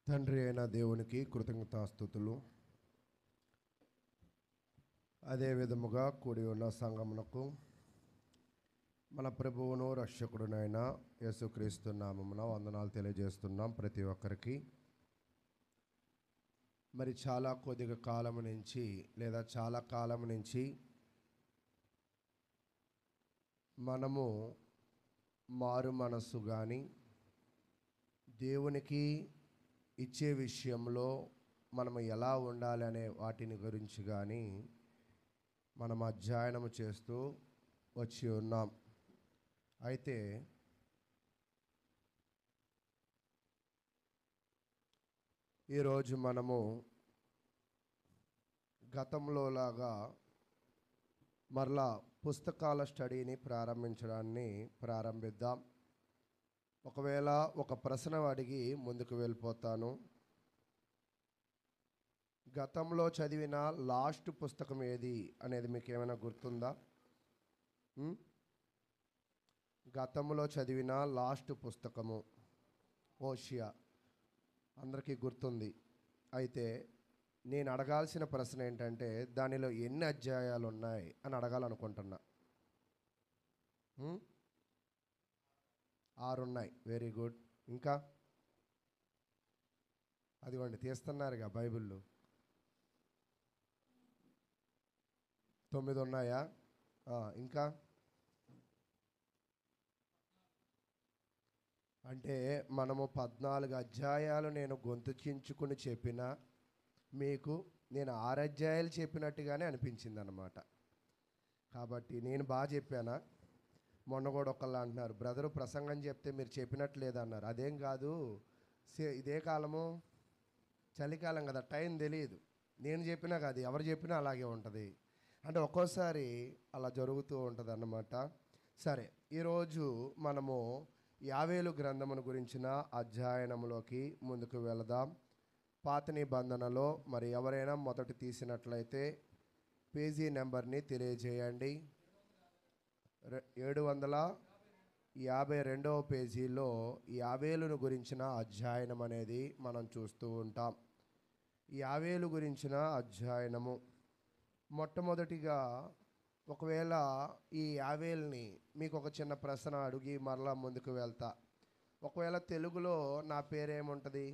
తండ్రి అయిన దేవునికి కృతజ్ఞతాస్తుతులు. అదే విధముగా కూడి ఉన్న సంఘమునకు మన ప్రభువును రక్షకుడునైన యేసుక్రీస్తు నామమున వందనాలు తెలియజేస్తున్నాం ప్రతి ఒక్కరికి. మరి చాలా కొద్దిగా కాలం నుంచి లేదా చాలా కాలం నుంచి మనము మారు మనస్సు కానీ దేవునికి ఇచ్చే విషయంలో మనము ఎలా ఉండాలి అనే వాటిని గురించి కానీ మనం అధ్యయనం చేస్తూ వచ్చి ఉన్నాం. అయితే ఈరోజు మనము గతంలో లాగా మరలా పుస్తకాల స్టడీని ప్రారంభిద్దాం. ఒకవేళ ఒక ప్రశ్న అడిగి ముందుకు వెళ్ళిపోతాను. గతంలో చదివిన లాస్ట్ పుస్తకం ఏది అనేది మీకు ఏమైనా గుర్తుందా? గతంలో చదివిన లాస్ట్ పుస్తకము హోషియా అందరికీ గుర్తుంది. అయితే నేను అడగాల్సిన ప్రశ్న ఏంటంటే దానిలో ఎన్ని అధ్యాయాలు ఉన్నాయి అని అడగాలనుకుంటున్నా. 6 ఉన్నాయి. Very good. ఇంకా అదిగోండి తీస్తున్నారుగా బైబిల్లో 9 ఉన్నాయా? ఇంకా అంటే మనము 14 అధ్యాయాలు నేను గొంతు చించుకుని చెప్పినా మీకు నేను 6 అధ్యాయాలు చెప్పినట్టుగానే అనిపించింది అన్నమాట. కాబట్టి నేను బాగా చెప్పానా? మొన్న కూడా ఒకళ్ళు అంటున్నారు, బ్రదరు ప్రసంగం చెప్తే మీరు చెప్పినట్టు లేదన్నారు. అదేం కాదు, ఇదే కాలము చలికాలం కదా, టైం తెలియదు. నేను చెప్పినా కాదు, ఎవరు చెప్పినా అలాగే ఉంటుంది. అంటే ఒక్కోసారి అలా జరుగుతూ ఉంటుంది అన్నమాట. సరే, ఈరోజు మనము యావేలు గ్రంథమును గురించిన అధ్యయనంలోకి ముందుకు వెళదాం. పాత నిబంధనలో మరి ఎవరైనా మొదటి తీసినట్లయితే పేజీ నెంబర్ని తెలియజేయండి. 752వ పేజీలో యావేలును గురించిన అధ్యయనం అనేది మనం చూస్తూ ఉంటాం. యావేలు గురించిన అధ్యయనము మొట్టమొదటిగా, ఒకవేళ ఈ యావేల్ని మీకు ఒక చిన్న ప్రశ్న అడిగి మరలా ముందుకు వెళ్తా. ఒకవేళ తెలుగులో నా పేరేముంటుంది?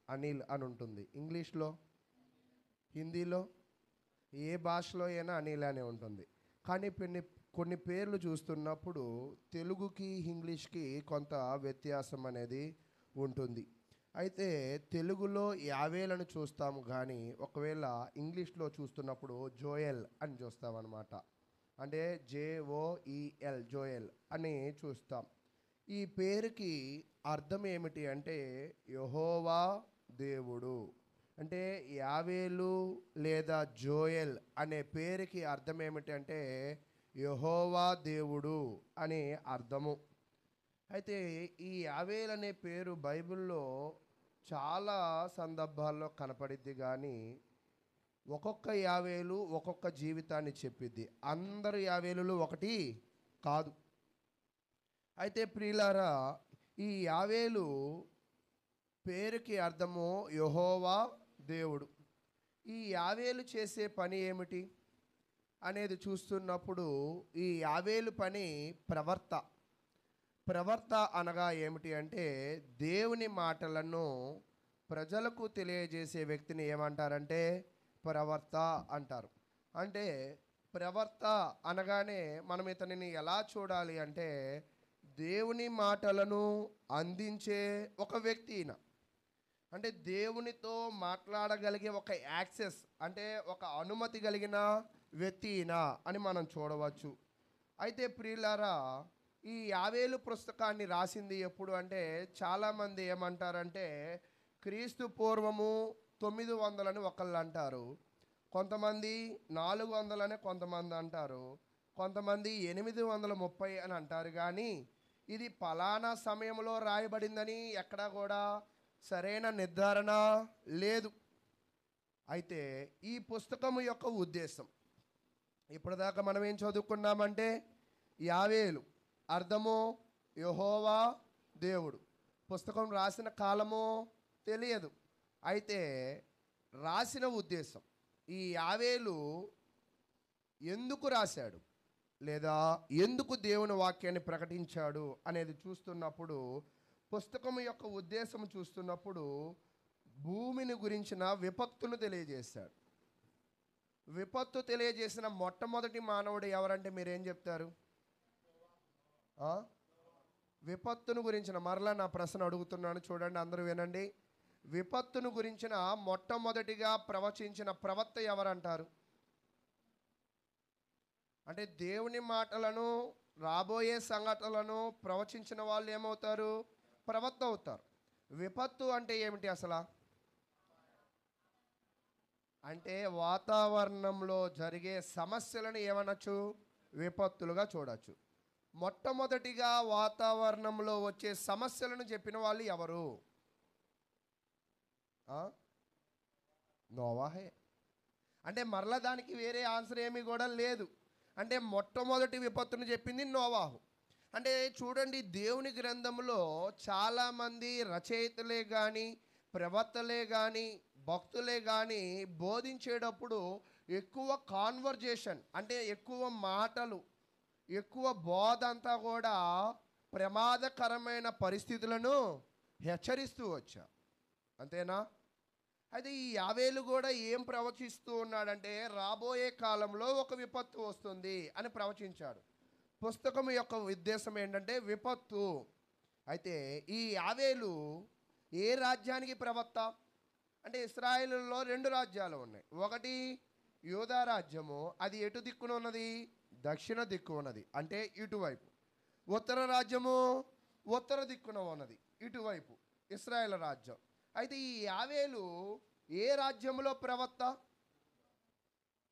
అనిల్ అని ఉంటుంది. ఇంగ్లీష్లో, హిందీలో, ఏ భాషలో అయినా అనిల్ అనే ఉంటుంది. కానీ కొన్ని పేర్లు చూస్తున్నప్పుడు తెలుగుకి ఇంగ్లీష్కి కొంత వ్యత్యాసం అనేది ఉంటుంది. అయితే తెలుగులో యావేలను చూస్తాము, కానీ ఒకవేళ ఇంగ్లీష్లో చూస్తున్నప్పుడు జోయల్ అని చూస్తామన్నమాట. అంటే JOEL, జోయల్ అని చూస్తాం. ఈ పేరుకి అర్థం ఏమిటి అంటే యెహోవా దేవుడు. అంటే యావేలు లేదా జోయల్ అనే పేరుకి అర్థం ఏమిటి అంటే యెహోవా దేవుడు అని అర్థము. అయితే ఈ యావేల్ అనే పేరు బైబిల్లో చాలా సందర్భాల్లో కనపడిద్ది, కానీ ఒక్కొక్క యావేలు ఒక్కొక్క జీవితాన్ని చెప్పిద్ది. అందరు యావేలులు ఒకటి కాదు. అయితే ప్రియులారా, ఈ యావేలు పేరుకి అర్థము యెహోవా దేవుడు. ఈ యావేలు చేసే పని ఏమిటి అనేది చూస్తున్నప్పుడు ఈ యావేలు పని ప్రవర్త అనగా ఏమిటి అంటే దేవుని మాటలను ప్రజలకు తెలియజేసే వ్యక్తిని ఏమంటారంటే ప్రవర్త అంటారు. అంటే ప్రవర్త అనగానే మనం ఇతనిని ఎలా చూడాలి అంటే దేవుని మాటలను అందించే ఒక వ్యక్తి ఈయన. అంటే దేవునితో మాట్లాడగలిగే ఒక యాక్సెస్, అంటే ఒక అనుమతి కలిగిన వ్యక్తి ఈయన అని మనం చూడవచ్చు. అయితే ప్రియులారా, ఈ యావేలు పుస్తకాన్ని రాసింది ఎప్పుడు అంటే చాలామంది ఏమంటారంటే క్రీస్తు పూర్వము 900 ఒకళ్ళు అంటారు, కొంతమంది 400 కొంతమంది అంటారు, కొంతమంది 830 అని అంటారు. కానీ ఇది ఫలానా సమయంలో రాయబడిందని ఎక్కడా కూడా సరైన నిర్ధారణ లేదు. అయితే ఈ పుస్తకము యొక్క ఉద్దేశం, ఇప్పటిదాకా మనం ఏం చదువుకున్నామంటే యావేలు అర్థము యెహోవా దేవుడు. పుస్తకం రాసిన కాలము తెలియదు. అయితే రాసిన ఉద్దేశం, ఈ యావేలు ఎందుకు రాశాడు లేదా ఎందుకు దేవుని వాక్యాన్ని ప్రకటించాడు అనేది చూస్తున్నప్పుడు, పుస్తకం యొక్క ఉద్దేశం చూస్తున్నప్పుడు భూమిని గురించిన విపత్తును తెలియజేశాడు. విపత్తు తెలియజేసిన మొట్టమొదటి మానవుడు ఎవరంటే మీరేం చెప్తారు? విపత్తును గురించిన, మరలా నా ప్రశ్న అడుగుతున్నాను, చూడండి, అందరూ వినండి. విపత్తును గురించిన మొట్టమొదటిగా ప్రవచించిన ప్రవక్త ఎవరంటారు? అంటే దేవుని మాటలను, రాబోయే సంఘటనలను ప్రవచించిన వాళ్ళు ఏమవుతారు? ప్రవక్త అవుతారు. విపత్తు అంటే ఏమిటి అసలు? అంటే వాతావరణంలో జరిగే సమస్యలను ఏమనొచ్చు? విపత్తులుగా చూడొచ్చు. మొట్టమొదటిగా వాతావరణంలో వచ్చే సమస్యలను చెప్పిన వాళ్ళు ఎవరు? నోవాహే. అంటే మరలా దానికి వేరే ఆన్సర్ ఏమీ కూడా లేదు. అంటే మొట్టమొదటి విపత్తును చెప్పింది నోవాహు. అంటే చూడండి, దేవుని గ్రంథంలో చాలామంది రచయితలే కానీ, ప్రవక్తలే కానీ, భక్తులే కానీ బోధించేటప్పుడు ఎక్కువ కాన్వర్జేషన్, అంటే ఎక్కువ మాటలు, ఎక్కువ బోధ అంతా కూడా ప్రమాదకరమైన పరిస్థితులను హెచ్చరిస్తూ వచ్చా. అంతేనా? అయితే ఈ యావేలు కూడా ఏం ప్రవచిస్తూ ఉన్నాడంటే, రాబోయే కాలంలో ఒక విపత్తు వస్తుంది అని ప్రవచించాడు. పుస్తకం యొక్క ఉద్దేశం ఏంటంటే విపత్తు. అయితే ఈ యావేలు ఏ రాజ్యానికి ప్రవక్త అంటే, ఇశ్రాయేలులో 2 రాజ్యాలు ఉన్నాయి. ఒకటి యూదా రాజ్యము, అది ఎటు దిక్కున ఉన్నది? దక్షిణ దిక్కు ఉన్నది, అంటే ఇటువైపు. ఉత్తర రాజ్యము ఉత్తర దిక్కున ఉన్నది, ఇటువైపు ఇశ్రాయేల్ రాజ్యం. అయితే ఈ యావేలు ఏ రాజ్యంలో ప్రవక్త?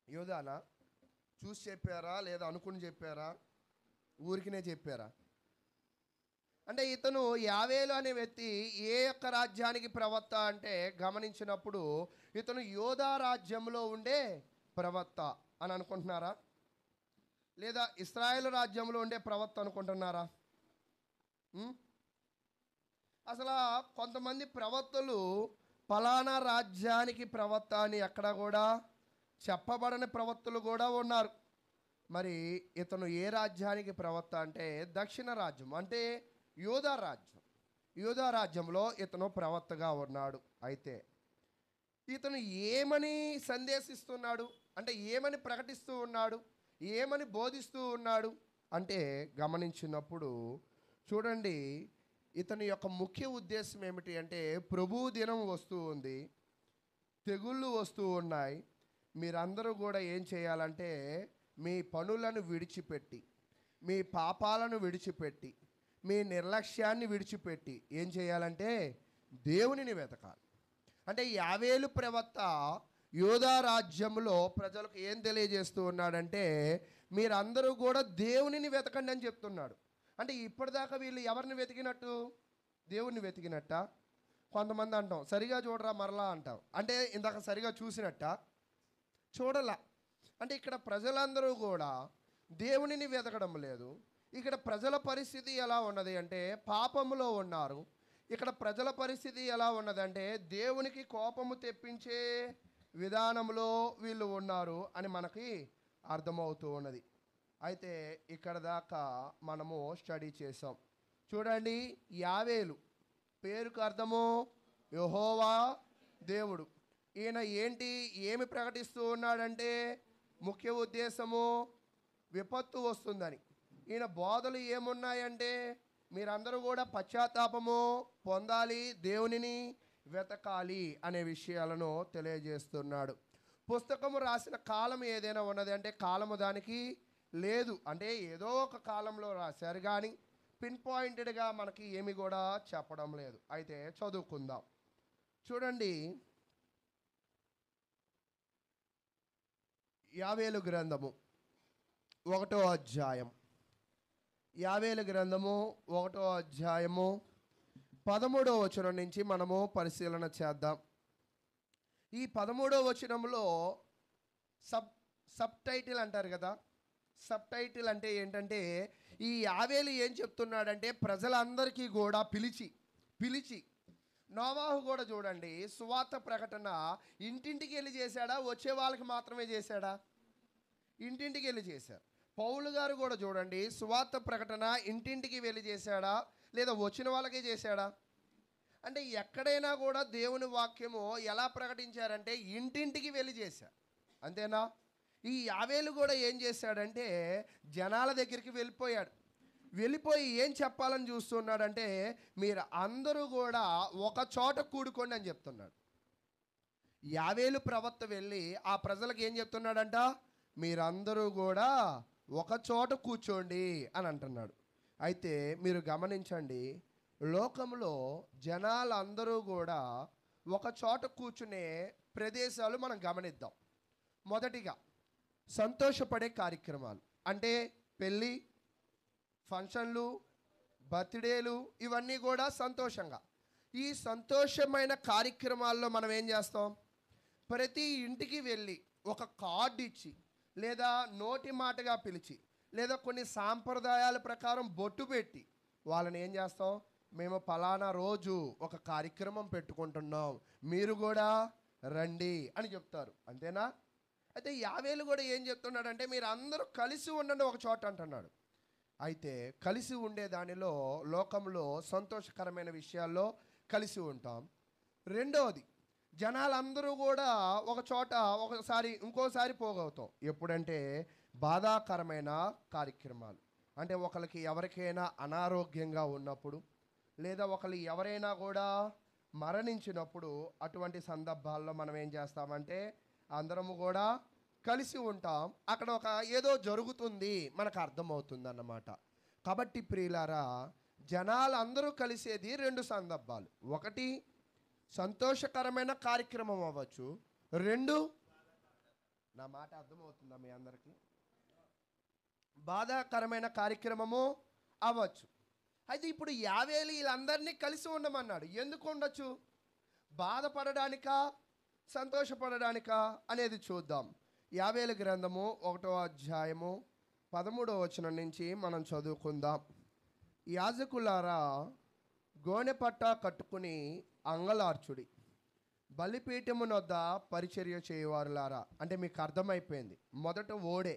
యూదానా? చూసి చెప్పారా లేదా అనుకుని చెప్పారా? ఊరికినే చెప్పారా? అంటే ఇతను యావేలు అనే వ్యక్తి ఏ యొక్క రాజ్యానికి ప్రవక్త అంటే, గమనించినప్పుడు ఇతను యూదా రాజ్యంలో ఉండే ప్రవక్త అని అనుకుంటున్నారా, లేదా ఇశ్రాయేలు రాజ్యంలో ఉండే ప్రవక్త అనుకుంటున్నారా? అసలు కొంతమంది ప్రవక్తలు ఫలానా రాజ్యానికి ప్రవక్త అని ఎక్కడ కూడా చెప్పబడని ప్రవక్తలు కూడా ఉన్నారు. మరి ఇతను ఏ రాజ్యానికి ప్రవక్త అంటే దక్షిణ రాజ్యం, అంటే యూదా రాజ్యం. యూదా రాజ్యంలో ఇతను ప్రవక్తగా ఉన్నాడు. అయితే ఇతను ఏమని సందేశిస్తున్నాడు అంటే, ఏమని ప్రకటిస్తూ ఉన్నాడు, ఏమని బోధిస్తూ ఉన్నాడు అంటే గమనించినప్పుడు చూడండి, ఇతని యొక్క ముఖ్య ఉద్దేశం ఏమిటి అంటే, ప్రభు దినం వస్తూ ఉంది, తెగుళ్ళు వస్తూ ఉన్నాయి, మీరందరూ కూడా ఏం చేయాలంటే మీ పనులను విడిచిపెట్టి, మీ పాపాలను విడిచిపెట్టి, మీ నిర్లక్ష్యాన్ని విడిచిపెట్టి ఏం చేయాలంటే దేవునిని వెతకాలి. అంటే యావేలు ప్రవక్త యూదా రాజ్యంలో ప్రజలకు ఏం తెలియజేస్తూ ఉన్నాడంటే, మీరందరూ కూడా దేవునిని వెతకండి అని చెప్తున్నాడు. అంటే ఇప్పటిదాకా వీళ్ళు ఎవరిని వెతికినట్టు? దేవుణ్ణి వెతికినట్ట? కొంతమంది అంటాం సరిగా చూడరా మరలా అంటాం, అంటే ఇందాక సరిగా చూసినట్ట? చూడలా. అంటే ఇక్కడ ప్రజలందరూ కూడా దేవునిని వెతకడం లేదు. ఇక్కడ ప్రజల పరిస్థితి ఎలా ఉన్నది అంటే పాపములో ఉన్నారు. ఇక్కడ ప్రజల పరిస్థితి ఎలా ఉన్నదంటే దేవునికి కోపము తెప్పించే విధానంలో వీళ్ళు ఉన్నారు అని మనకి అర్థమవుతూ ఉన్నది. అయితే ఇక్కడ దాకా మనము స్టడీ చేసాం. చూడండి, యావేలు పేరుకు అర్థము యెహోవా దేవుడు. ఈయన ఏమి ప్రకటిస్తూ ఉన్నాడంటే, ముఖ్య ఉద్దేశము విపత్తు వస్తుందని. ఈయన బోధలు ఏమున్నాయంటే, మీరందరూ కూడా పశ్చాత్తాపము పొందాలి, దేవునిని వెతకాలి అనే విషయాలను తెలియజేస్తున్నాడు. పుస్తకము రాసిన కాలం ఏదైనా ఉన్నది అంటే కాలము దానికి లేదు. అంటే ఏదో ఒక కాలంలో రాశారు కానీ పిన్ పాయింటెడ్గా మనకి ఏమి కూడా చెప్పడం లేదు. అయితే చదువుకుందాం. చూడండి, యావేలు గ్రంథము 1వ అధ్యాయం. యావేలు గ్రంథము 1వ అధ్యాయము 13వ వచనం నుంచి మనము పరిశీలన చేద్దాం. ఈ 13వ వచనంలో సబ్ టైటిల్ అంటారు కదా, సబ్ టైటిల్ అంటే ఏంటంటే, ఈ యావేలు ఏం చెప్తున్నాడంటే ప్రజలందరికీ కూడా పిలిచి నోవాహు కూడా చూడండి, సువార్త ప్రకటన ఇంటింటికి వెళ్ళి చేశాడా, వచ్చే వాళ్ళకి మాత్రమే చేశాడా? ఇంటింటికి వెళ్ళి చేశారు. పౌలు గారు కూడా చూడండి, సువార్త ప్రకటన ఇంటింటికి వెళ్ళి చేశాడా, లేదా వచ్చిన వాళ్ళకే చేశాడా? అంటే ఎక్కడైనా కూడా దేవుని వాక్యము ఎలా ప్రకటించారంటే ఇంటింటికి వెళ్ళి చేశారు, అంతేనా? ఈ యావేలు కూడా ఏం చేశాడంటే జనాల దగ్గరికి వెళ్ళిపోయి ఏం చెప్పాలని చూస్తున్నాడంటే, మీరు అందరూ కూడా ఒక చోట కూడుకోండి అని చెప్తున్నాడు. యావేలు ప్రవక్త వెళ్ళి ఆ ప్రజలకు ఏం చెప్తున్నాడంట? మీరందరూ కూడా ఒక చోట కూర్చోండి అని అంటున్నాడు. అయితే మీరు గమనించండి, లోకంలో జనాలందరూ కూడా ఒక చోట కూర్చునే ప్రదేశాలు మనం గమనిద్దాం. మొదటిగా సంతోషపడే కార్యక్రమాలు, అంటే పెళ్ళి, ఫంక్షన్లు, బర్త్డేలు, ఇవన్నీ కూడా సంతోషంగా. ఈ సంతోషమైన కార్యక్రమాల్లో మనం ఏం చేస్తాం? ప్రతి ఇంటికి వెళ్ళి ఒక కార్డు ఇచ్చి, లేదా నోటి మాటగా పిలిచి, లేదా కొన్ని సాంప్రదాయాల ప్రకారం బొట్టు పెట్టి వాళ్ళని ఏం చేస్తాం? మేము పలానా రోజు ఒక కార్యక్రమం పెట్టుకుంటున్నాం, మీరు కూడా రండి అని చెప్తారు, అంతేనా? అయితే యావేలు కూడా ఏం చెప్తున్నాడంటే మీరు అందరూ కలిసి ఉండండి ఒక చోట అంటున్నాడు. అయితే కలిసి ఉండే దానిలో లోకంలో సంతోషకరమైన విషయాల్లో కలిసి ఉంటాం. రెండవది, జనాలందరూ కూడా ఒక చోట ఒకసారి ఇంకోసారి పోగవుతాం. ఎప్పుడంటే బాధాకరమైన కార్యక్రమాలు, అంటే ఒకరికి ఎవరికైనా అనారోగ్యంగా ఉన్నప్పుడు, లేదా ఒకరు ఎవరైనా కూడా మరణించినప్పుడు, అటువంటి సందర్భాల్లో మనం ఏం చేస్తామంటే అందరము కూడా కలిసి ఉంటాం. అక్కడ ఒక ఏదో జరుగుతుంది మనకు అర్థమవుతుంది అన్నమాట. కాబట్టి ప్రియులారా, జనాలందరూ కలిసేది రెండు సందర్భాలు. ఒకటి సంతోషకరమైన కార్యక్రమం అవ్వచ్చు, రెండు, నా మాట అర్థమవుతుందా మీ అందరికీ, బాధాకరమైన కార్యక్రమము అవ్వచ్చు. అయితే ఇప్పుడు యావేలు వీళ్ళందరినీ కలిసి ఉండమన్నాడు. ఎందుకు ఉండొచ్చు? బాధపడడానికా, సంతోషపడడానికా అనేది చూద్దాం. యావేలు గ్రంథము 1వ అధ్యాయము 13వ వచనం నుంచి మనం చదువుకుందాం. యాజకులారా, గోనె పట్ట కట్టుకుని అంగలార్చుడి, బలిపీఠమునొద్ద పరిచర్య చేయవారులారా. అంటే మీకు అర్థమైపోయింది, మొదట ఓడే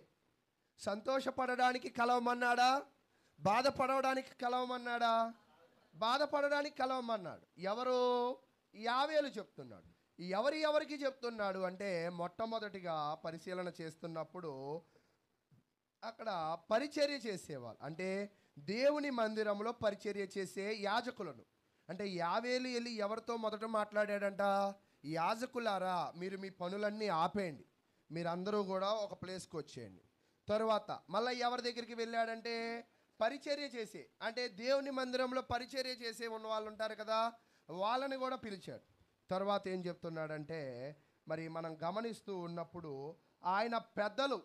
సంతోషపడడానికి కలవమన్నాడా, బాధపడడానికి కలవమన్నాడా? బాధపడడానికి కలవమన్నాడు. ఎవరు? యావేలు చెప్తున్నాడు. ఎవరికి చెప్తున్నాడు అంటే, మొట్టమొదటిగా పరిశీలన చేస్తున్నప్పుడు అక్కడ పరిచర్య చేసేవాళ్ళు, అంటే దేవుని మందిరంలో పరిచర్య చేసే యాజకులను. అంటే యావేలు వెళ్ళి ఎవరితో మొదట మాట్లాడాడంట? యాజకులారా, మీరు మీ పనులన్నీ ఆపేయండి, మీరందరూ కూడా ఒక ప్లేస్కి వచ్చేయండి. తరువాత మళ్ళీ ఎవరి దగ్గరికి వెళ్ళాడంటే, పరిచర్య చేసే, అంటే దేవుని మందిరంలో పరిచర్య చేసే ఉన్న వాళ్ళు ఉంటారు కదా, వాళ్ళని కూడా పిలిచాడు. తర్వాత ఏం చెప్తున్నాడంటే, మరి మనం గమనిస్తూ ఉన్నప్పుడు ఆయన పెద్దలు,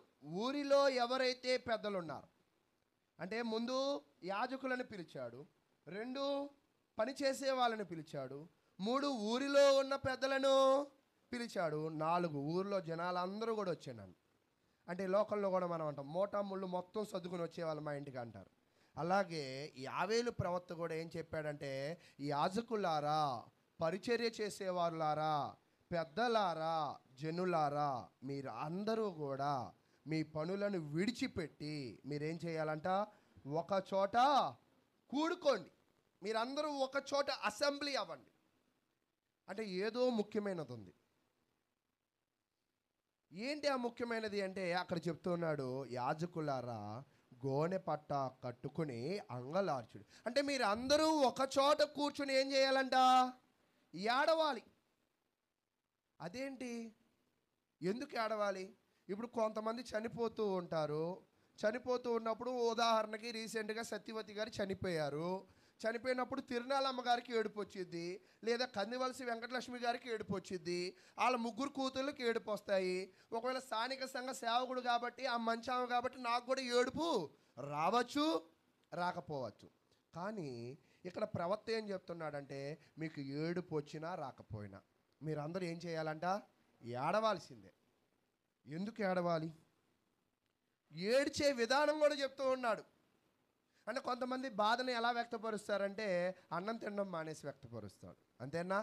ఊరిలో ఎవరైతే పెద్దలు ఉన్నారు, అంటే ముందు యాజకులను పిలిచాడు, రెండు పనిచేసే వాళ్ళని పిలిచాడు, మూడు ఊరిలో ఉన్న పెద్దలను పిలిచాడు, నాలుగు ఊరిలో జనాలందరూ కూడా వచ్చాను. అంటే లోకల్లో కూడా మనం అంటాం, మోటా ముళ్ళు మొత్తం సర్దుకుని వచ్చేవాళ్ళు మా ఇంటికి అంటారు. అలాగే యావేలు ప్రవక్త కూడా ఏం చెప్పాడంటే, యాజకులారా, పరిచర్య చేసేవారులారా, పెద్దలారా, జనులారా, మీరు అందరూ కూడా మీ పనులను విడిచిపెట్టి మీరేం చేయాలంట? ఒక చోట కూడుకోండి, మీరందరూ ఒక చోట అసెంబ్లీ అవ్వండి. అంటే ఏదో ముఖ్యమైనది ఉంది. ఏంటి ఆ ముఖ్యమైనది అంటే, అక్కడ చెప్తున్నాడు, యాజకులారా, గోనె పట్ట కట్టుకుని అంగలార్చుడు. అంటే మీరు అందరూ ఒక చోట కూర్చుని ఏం చేయాలంట? ఏడవాలి. అదేంటి? ఎందుకు ఏడవాలి? ఇప్పుడు కొంతమంది చనిపోతూ ఉంటారు. చనిపోతూ ఉన్నప్పుడు, ఉదాహరణకి రీసెంట్గా సత్యవతి గారు చనిపోయారు. చనిపోయినప్పుడు తిరునాళ్ళమ్మ గారికి ఏడుపు వచ్చింది, లేదా కందివలసి వెంకటలక్ష్మి గారికి ఏడుపు వచ్చింది, వాళ్ళ ముగ్గురు కూతుళ్ళకి ఏడుపు వస్తాయి. ఒకవేళ స్థానిక సంఘ సేవకుడు కాబట్టి, ఆ మంచామ కాబట్టి నాకు కూడా ఏడుపు రావచ్చు, రాకపోవచ్చు. కానీ ఇక్కడ ప్రవక్త ఏం చెప్తున్నాడంటే, మీకు ఏడుపు వచ్చినా రాకపోయినా మీరందరూ ఏం చేయాలంట? ఏడవాల్సిందే. ఎందుకు ఏడవాలి? ఏడ్చే విధానం కూడా చెప్తూ ఉన్నాడు. అంటే కొంతమంది బాధను ఎలా వ్యక్తపరుస్తారంటే, అన్నం తినడం మానేసి వ్యక్తపరుస్తాడు. అంతేనా?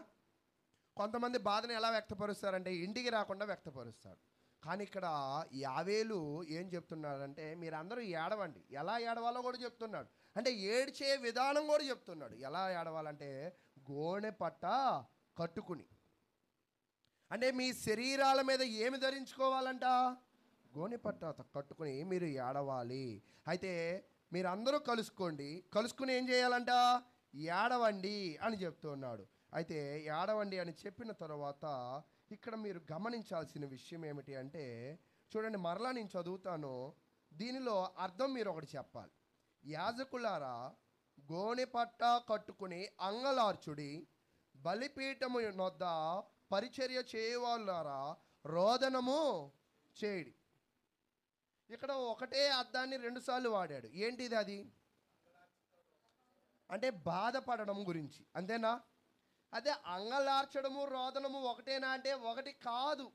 కొంతమంది బాధను ఎలా వ్యక్తపరుస్తారంటే ఇంటికి రాకుండా వ్యక్తపరుస్తారు. కానీ ఇక్కడ యావేలు ఏం చెప్తున్నాడంటే మీరందరూ ఏడవండి. ఎలా ఏడవాలో కూడా చెప్తున్నాడు. అంటే ఏడ్చే విధానం కూడా చెప్తున్నాడు. ఎలా ఏడవాలంటే గోనె పట్ట కట్టుకుని. అంటే మీ శరీరాల మీద ఏమి ధరించుకోవాలంట? గోనె పట్ట కట్టుకుని మీరు ఏడవాలి. అయితే మీరందరూ కలుసుకుని ఏం చేయాలంట? ఏడవండి అని చెప్తున్నాడు. అయితే ఏడవండి అని చెప్పిన తర్వాత ఇక్కడ మీరు గమనించాల్సిన విషయం ఏమిటి అంటే, చూడండి, మరలా నేను చదువుతాను. దీనిలో అర్థం మీరు ఒకటి చెప్పాలి. యాజకులారా, గోనె పట్ట కట్టుకుని అంగలార్చుడి, బలిపీఠము నొద్ద పరిచర్య చేయవాళ్ళారా రోదనము చేయడి. ఇక్కడ ఒకటే అర్థాన్ని రెండుసార్లు వాడాడు. ఏంటిది అది? అంటే బాధపడడం గురించి, అంతేనా? అదే అంగలార్చడము రోదనము ఒకటేనా అంటే ఒకటి కాదు.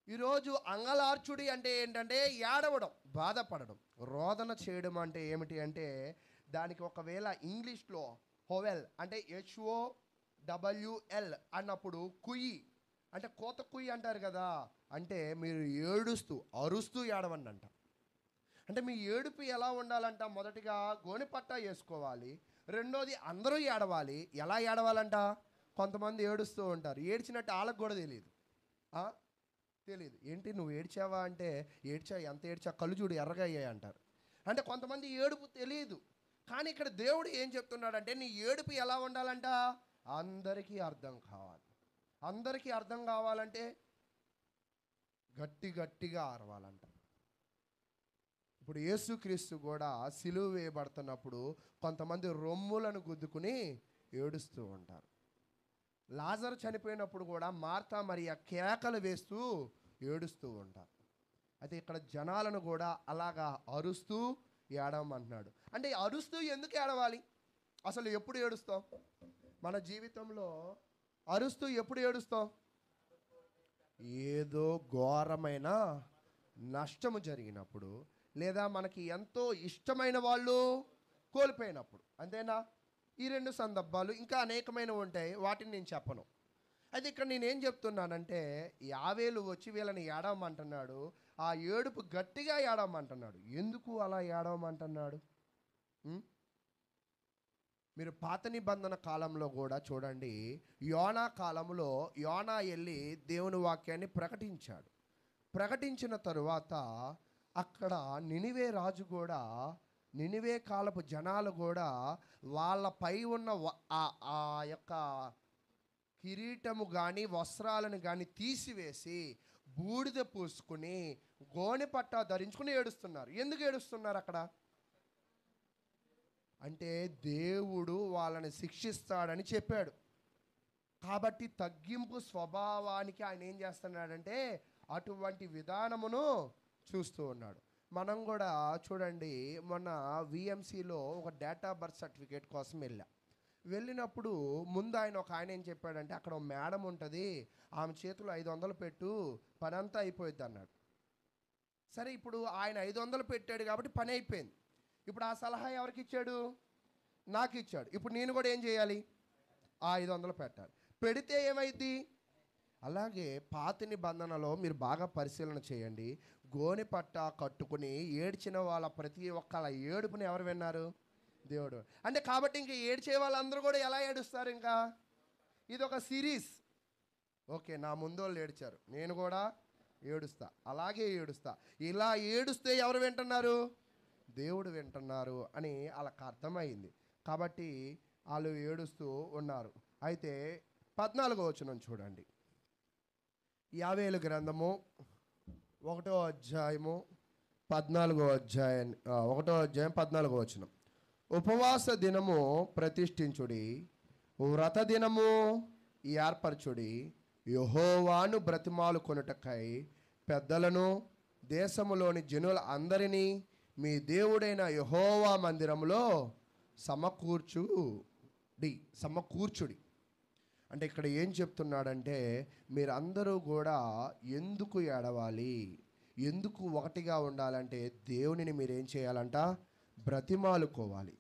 ఈరోజు అంగలార్చుడి అంటే ఏంటంటే ఏడవడం, బాధపడడం. రోదన చేయడం అంటే ఏమిటి అంటే దానికి ఒకవేళ ఇంగ్లీష్లో హోవెల్ అంటే HOWL అన్నప్పుడు కుయ్యి అంటే కోత కుయ్యి అంటారు కదా. అంటే మీరు ఏడుస్తూ అరుస్తూ ఏడవండి అంట. అంటే మీ ఏడుపు ఎలా ఉండాలంట? మొదటిగా గోనెపట్ట వేసుకోవాలి. రెండోది అందరూ ఏడవాలి. ఎలా ఏడవాలంట? కొంతమంది ఏడుస్తూ ఉంటారు. ఏడ్చినట్టు వాళ్ళకు కూడా తెలియదు. ఏంటి నువ్వు ఏడ్చావా అంటే, ఏడ్చా, ఎంత ఏడ్చా, కళ్ళు చూడు ఎర్రగా అయ్యాయి అంటారు. అంటే కొంతమంది ఏడుపు తెలియదు. కానీ ఇక్కడ దేవుడు ఏం చెప్తున్నాడంటే నీ ఏడుపు ఎలా ఉండాలంట? అందరికీ అర్థం కావాలి. అందరికీ అర్థం కావాలంటే గట్టిగా అరవాలంట. ఇప్పుడు యేసుక్రీస్తు కూడా సిలువ వేయబడుతున్నప్పుడు కొంతమంది రొమ్ములను గుద్దుకుని ఏడుస్తూ ఉంటారు. లాజరు చనిపోయినప్పుడు కూడా మార్తా మరియ కేకలు వేస్తూ ఏడుస్తూ ఉంటారు. అయితే ఇక్కడ జనాలను కూడా అలాగా అరుస్తూ ఏడవమంటున్నాడు. అంటే అరుస్తూ ఎందుకు ఏడవాలి? అసలు ఎప్పుడు ఏడుస్తాం? మన జీవితంలో అరుస్తూ ఎప్పుడు ఏడుస్తాం? ఏదో ఘోరమైన నష్టము జరిగినప్పుడు, లేదా మనకి ఎంతో ఇష్టమైన వాళ్ళు కోల్పోయినప్పుడు, అంతేనా? ఈ రెండు సందర్భాలు, ఇంకా అనేకమైనవి ఉంటాయి, వాటిని నేను చెప్పను. అయితే ఇక్కడ నేనేం చెప్తున్నానంటే యావేలు వచ్చి వీళ్ళని ఏడవమంటున్నాడు. ఆ ఏడుపు గట్టిగా ఏడవమంటున్నాడు. ఎందుకు అలా ఏడవమంటున్నాడు? మీరు పాత నిబంధన కాలంలో కూడా చూడండి. యోనా కాలంలో యోనా వెళ్ళి దేవుని వాక్యాన్ని ప్రకటించాడు. ప్రకటించిన తరువాత అక్కడ నినివే రాజు కూడా, నినివే కాలపు జనాలు కూడా వాళ్ళపై ఉన్న ఆ యొక్క కిరీటము కానీ వస్త్రాలను కానీ తీసివేసి బూడిద పూసుకుని గోనె పట్ట ధరించుకుని ఏడుస్తున్నారు. ఎందుకు ఏడుస్తున్నారు అక్కడ అంటే దేవుడు వాళ్ళని శిక్షిస్తాడని చెప్పాడు. కాబట్టి తగ్గింపు స్వభావానికి ఆయన ఏం చేస్తున్నాడంటే అటువంటి విధానమును చూస్తూ ఉన్నాడు. మనం కూడా చూడండి, మొన్న VMCలో ఒక డేటా బర్త్ సర్టిఫికేట్ కోసం వెళ్ళినప్పుడు ముందు ఆయన ఏం చెప్పాడంటే అక్కడ ఒక మేడం ఉంటుంది, ఆమె చేతులు 500 పెట్టు, పని అంతా అయిపోయింది అన్నాడు. సరే, ఇప్పుడు ఆయన 500 పెట్టాడు కాబట్టి పని అయిపోయింది. ఇప్పుడు ఆ సలహా ఎవరికి ఇచ్చాడు? నాకు ఇచ్చాడు. ఇప్పుడు నేను కూడా ఏం చేయాలి? ఆ 500 పెట్టాలి. పెడితే ఏమైంది? అలాగే పాత నిబంధనలో మీరు బాగా పరిశీలన చేయండి. గోనె పట్ట కట్టుకుని ఏడ్చిన వాళ్ళ ప్రతి ఒక్కళ్ళ ఏడుపుని ఎవరు విన్నారు? దేవుడు. అంటే కాబట్టి ఇంక ఏడ్చే వాళ్ళందరూ కూడా ఎలా ఏడుస్తారు? ఇంకా ఇది ఒక సిరీస్. ఓకే, నా ముందు వాళ్ళు ఏడ్చారు, నేను కూడా ఏడుస్తా, అలాగే ఏడుస్తా. ఇలా ఏడుస్తే ఎవరు వింటున్నారు? దేవుడు వింటున్నారు అని వాళ్ళకి అర్థమైంది. కాబట్టి వాళ్ళు ఏడుస్తూ ఉన్నారు. అయితే 14వ వచనం చూడండి. యావేలు గ్రంథము 1వ అధ్యాయము 14వ అధ్యాయం 1వ అధ్యాయం 14వ వచనం. ఉపవాస దినము ప్రతిష్ఠించుడి, వ్రత దినము ఏర్పరచుడి, యెహోవాను బ్రతిమాలు కొనుటకై పెద్దలను దేశములోని జనుల అందరినీ మీ దేవుడైన యెహోవా మందిరములో సమకూర్చుడి. అంటే ఇక్కడ ఏం చెప్తున్నాడంటే మీరందరూ కూడా ఎందుకు ఏడవాలి, ఎందుకు ఒకటిగా ఉండాలంటే దేవునిని మీరేం చేయాలంట? బ్రతిమాలుకోవాలి.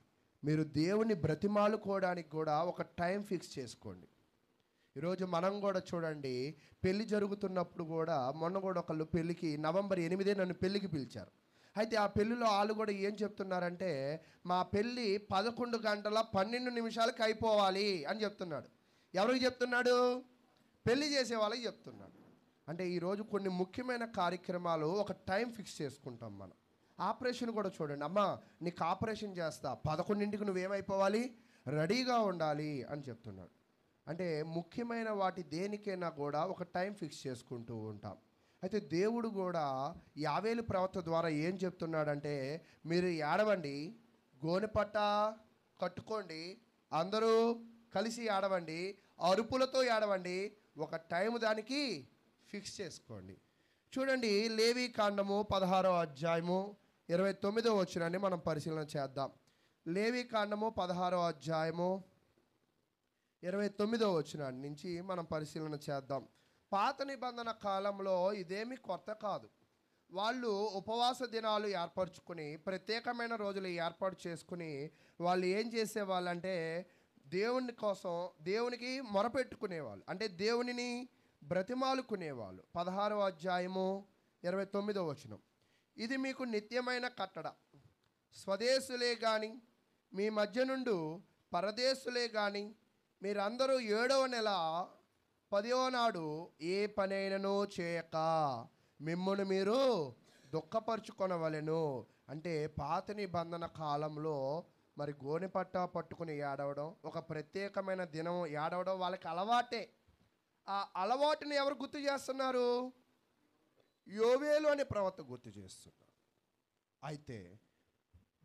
మీరు దేవుని బ్రతిమాలుకోవడానికి కూడా ఒక టైం ఫిక్స్ చేసుకోండి. ఈరోజు మనం కూడా చూడండి, పెళ్లి జరుగుతున్నప్పుడు కూడా మొన్న కూడా ఒకళ్ళు పెళ్ళికి నవంబర్ 8 నన్ను పెళ్ళికి పిలిచారు. అయితే ఆ పెళ్ళిలో వాళ్ళు కూడా ఏం చెప్తున్నారంటే, మా పెళ్ళి 11 గంటల 12 నిమిషాలకి అయిపోవాలి అని చెప్తున్నాడు. ఎవరికి చెప్తున్నాడు? పెళ్లి చేసే వాళ్ళకి చెప్తున్నాడు. అంటే ఈరోజు కొన్ని ముఖ్యమైన కార్యక్రమాలు ఒక టైం ఫిక్స్ చేసుకుంటాం మనం. ఆపరేషన్ కూడా చూడండి, అమ్మా నీకు ఆపరేషన్ చేస్తా, 11ంటికి నువ్వేమైపోవాలి, రెడీగా ఉండాలి అని చెప్తున్నాడు. అంటే ముఖ్యమైన వాటి దేనికైనా కూడా ఒక టైం ఫిక్స్ చేసుకుంటూ ఉంటాం. అయితే దేవుడు కూడా యావేలు ప్రవక్త ద్వారా ఏం చెప్తున్నాడంటే, మీరు ఏడవండి, గోనెపట్ట కట్టుకోండి, అందరూ కలిసి ఏడవండి, అరుపులతో ఏడవండి, ఒక టైం దానికి ఫిక్స్ చేసుకోండి. చూడండి, లేవి కాండము 16వ అధ్యాయము 29వ వచనాన్ని మనం పరిశీలన చేద్దాం. లేవి కాండము 16వ అధ్యాయము 29వ వచనాన్ని నుంచి మనం పరిశీలన చేద్దాం. పాత నిబంధన కాలంలో ఇదేమీ కొత్త కాదు. వాళ్ళు ఉపవాస దినాలు ఏర్పరచుకుని, ప్రత్యేకమైన రోజులు ఏర్పాటు చేసుకుని వాళ్ళు ఏం చేసేవాళ్ళంటే, దేవుని కోసం దేవునికి మొరపెట్టుకునేవాళ్ళు, అంటే దేవునిని బ్రతిమాలుకునేవాళ్ళు. 16వ అధ్యాయము 29వ వచనం, ఇది మీకు నిత్యమైన కట్టడ, స్వదేశులే కానీ మీ మధ్య నుండి పరదేశులే కానీ మీరందరూ 7వ నెల 10వ నాడు ఏ పనైనను చేయక మిమ్మును మీరు దుఃఖపరుచుకొనవలెను. అంటే పాత నిబంధన కాలంలో మరి గోనెపట్ట పట్టుకుని ఏడవడం, ఒక ప్రత్యేకమైన దినం ఏడవడం వాళ్ళకి అలవాటే. ఆ అలవాటుని ఎవరు గుర్తు చేస్తున్నారు? యోవేలు అనే ప్రవక్త గుర్తు చేస్తున్నారు. అయితే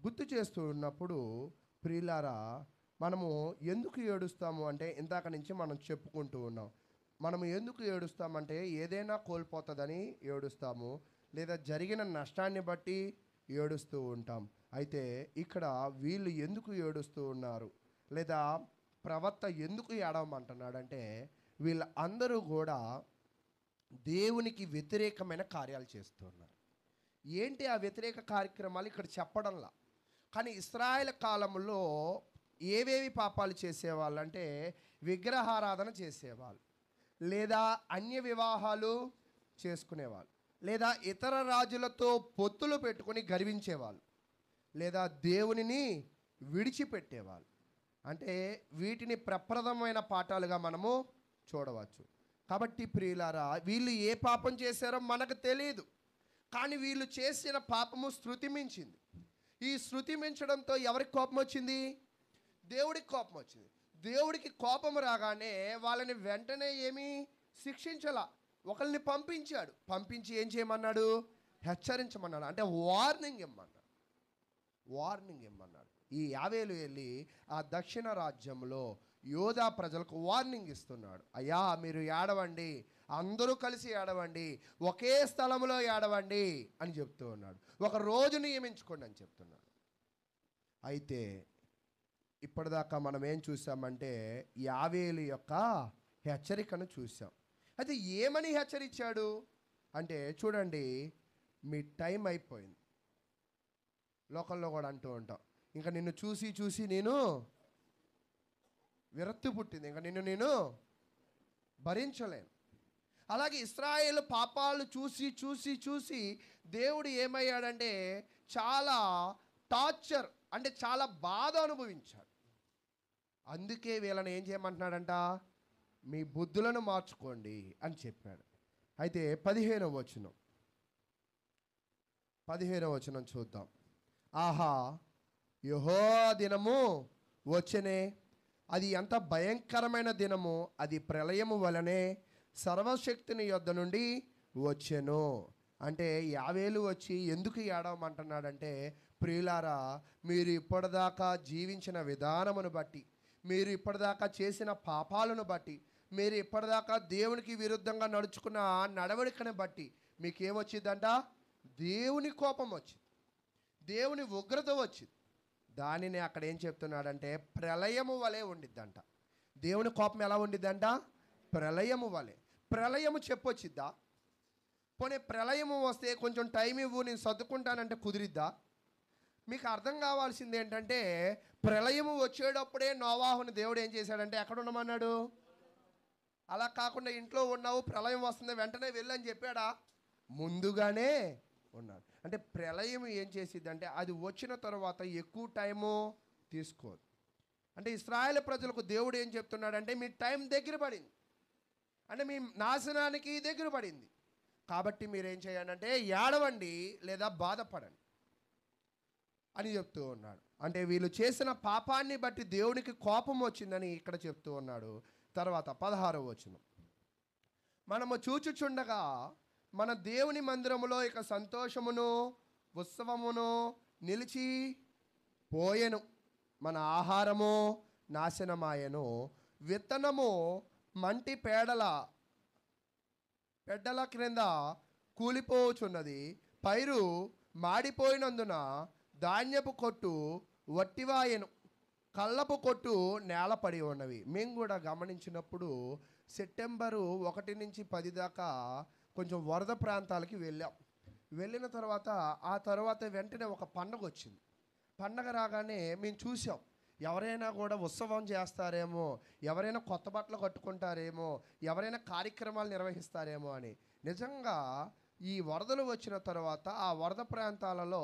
గుర్తు చేస్తూ ఉన్నప్పుడు ప్రియులారా, మనము ఎందుకు ఏడుస్తాము అంటే, ఇందాక నుంచి మనం చెప్పుకుంటూ ఉన్నాం, మనము ఎందుకు ఏడుస్తామంటే ఏదైనా కోల్పోతుందని ఏడుస్తాము, లేదా జరిగిన నష్టాన్ని బట్టి ఏడుస్తూ ఉంటాం. అయితే ఇక్కడ వీళ్ళు ఎందుకు ఏడుస్తూ ఉన్నారు, లేదా ప్రవక్త ఎందుకు ఏడవమంటున్నాడంటే, వీళ్ళ అందరూ కూడా దేవునికి వ్యతిరేకమైన కార్యాలు చేస్తున్నారు. ఏంటి ఆ వ్యతిరేక కార్యక్రమాలు ఇక్కడ చెప్పడంలా, కానీ ఇశ్రాయేలు కాలంలో ఏవేవి పాపాలు చేసేవాళ్ళు అంటే, విగ్రహారాధన చేసేవాళ్ళు, లేదా అన్య వివాహాలు చేసుకునేవాళ్ళు, లేదా ఇతర రాజులతో పొత్తులు పెట్టుకొని గర్వించేవాళ్ళు, లేదా దేవునిని విడిచిపెట్టేవాళ్ళు. అంటే వీటిని ప్రప్రదమైన పాఠాలుగా మనము చూడవచ్చు. కాబట్టి ప్రియులారా, వీళ్ళు ఏ పాపం చేశారో మనకు తెలియదు, కానీ వీళ్ళు చేసిన పాపము శృతి మించింది. ఈ శృతి మించడంతో ఎవరికి కోపం వచ్చింది? దేవుడికి కోపం వచ్చింది. దేవుడికి కోపం రాగానే వాళ్ళని వెంటనే ఏమీ శిక్షించాల, ఒకరిని పంపించాడు. పంపించి ఏం చేయమన్నాడు? హెచ్చరించమన్నాడు, అంటే వార్నింగ్ ఇమ్మన్నాడు. ఈ యావేలు వెళ్ళి ఆ దక్షిణ రాజ్యంలో యోధా ప్రజలకు వార్నింగ్ ఇస్తున్నాడు. అయ్యా, మీరు ఏడవండి, అందరూ కలిసి ఏడవండి, ఒకే స్థలంలో ఏడవండి అని చెప్తూ ఉన్నాడు. ఒక రోజు నియమించుకోండి అని చెప్తున్నాడు. అయితే ఇప్పటిదాకా మనం ఏం చూసామంటే, యావేలు యొక్క హెచ్చరికను చూసాం. అయితే ఏమని హెచ్చరించాడు అంటే, చూడండి, మీ టైం అయిపోయింది. లోకల్లో కూడా అంటూ ఉంటాం, ఇంకా నిన్ను చూసి చూసి నేను విరక్తి పుట్టింది, ఇంకా నిన్ను నేను భరించలేను. అలాగే ఇశ్రాయేలు పాపాలు చూసి చూసి చూసి దేవుడు ఏమయ్యాడంటే, చాలా టార్చర్, అంటే చాలా బాధ అనుభవించాడు. అందుకే వీళ్ళని ఏం చేయమంటున్నాడంట? మీ బుద్ధులను మార్చుకోండి అని చెప్పాడు. అయితే 15వ వచనం చూద్దాం. ఆహా, యెహోవా దినము వచ్చెనే, అది ఎంత భయంకరమైన దినము, అది ప్రళయము వలనే సర్వశక్తిని యొద్ద నుండి వచ్చెను. అంటే యావేలు వచ్చి ఎందుకు ఏడవమంటున్నాడంటే, ప్రియులారా, మీరు ఇప్పటిదాకా జీవించిన విధానమును బట్టి, మీరు ఇప్పటిదాకా చేసిన పాపాలను బట్టి, మీరు ఇప్పటిదాకా దేవునికి విరుద్ధంగా నడుచుకున్న నడవడికను బట్టి మీకేమొచ్చిందంట? దేవుని కోపం వచ్చింది, దేవుని ఉగ్రత వచ్చింది. దానిని అక్కడ ఏం చెప్తున్నాడంటే, ప్రళయము వలె ఉండిద్దంట. దేవుని కోపం ఎలా ఉండిద్దంట? ప్రళయము వలె. ప్రళయము చెప్పొచ్చిద్దా? పోనీ ప్రళయము వస్తే కొంచెం టైం ఇవ్వు, నేను సర్దుకుంటానంటే కుదిరిద్దా? మీకు అర్థం కావాల్సింది ఏంటంటే, ప్రళయము వచ్చేటప్పుడే నోవాహుని దేవుడు ఏం చేశాడంటే ఎక్కడ ఉండమన్నాడు? అలా కాకుండా ఇంట్లో ఉన్నావు, ప్రళయం వస్తుంది వెంటనే వెళ్ళని చెప్పాడా? ముందుగానే ఉన్నాడు. అంటే ప్రళయం ఏం చేసిద్ది అంటే అది వచ్చిన తర్వాత ఎక్కువ టైము తీసుకోదు. అంటే ఇశ్రాయేలు ప్రజలకు దేవుడు ఏం చెప్తున్నాడంటే మీ టైం దగ్గర పడింది, అంటే మీ నాశనానికి దగ్గర పడింది, కాబట్టి మీరేం చేయండి అంటే ఏడవండి లేదా బాధపడండి అని చెప్తూ ఉన్నాడు. అంటే వీళ్ళు చేసిన పాపాన్ని బట్టి దేవునికి కోపం వచ్చిందని ఇక్కడ చెప్తూ ఉన్నాడు. తర్వాత 16వ వచనం, మనము చూచుచుండగా మన దేవుని మందిరములో ఇక సంతోషమును ఉత్సవమును నిలిచి పోయెను, మన ఆహారము నాశనమాయెను, విత్తనము మంటి పెడ్డల క్రింద కూలిపోచున్నది, పైరు మాడిపోయినందున ధాన్యపు కొట్టు వట్టివాయెను, కళ్ళపు కొట్టు నేలపడి ఉన్నవి. మేము కూడా గమనించినప్పుడు సెప్టెంబరు 1 నుంచి 10 దాకా కొంచెం వరద ప్రాంతాలకి వెళ్ళాం. వెళ్ళిన తర్వాత ఆ తర్వాత వెంటనే ఒక పండగ వచ్చింది. పండగ రాగానే మేము చూసాం, ఎవరైనా కూడా ఉత్సవం చేస్తారేమో, ఎవరైనా కొత్త బట్టలు కట్టుకుంటారేమో, ఎవరైనా కార్యక్రమాలు నిర్వహిస్తారేమో అని. నిజంగా ఈ వరదలు వచ్చిన తర్వాత ఆ వరద ప్రాంతాలలో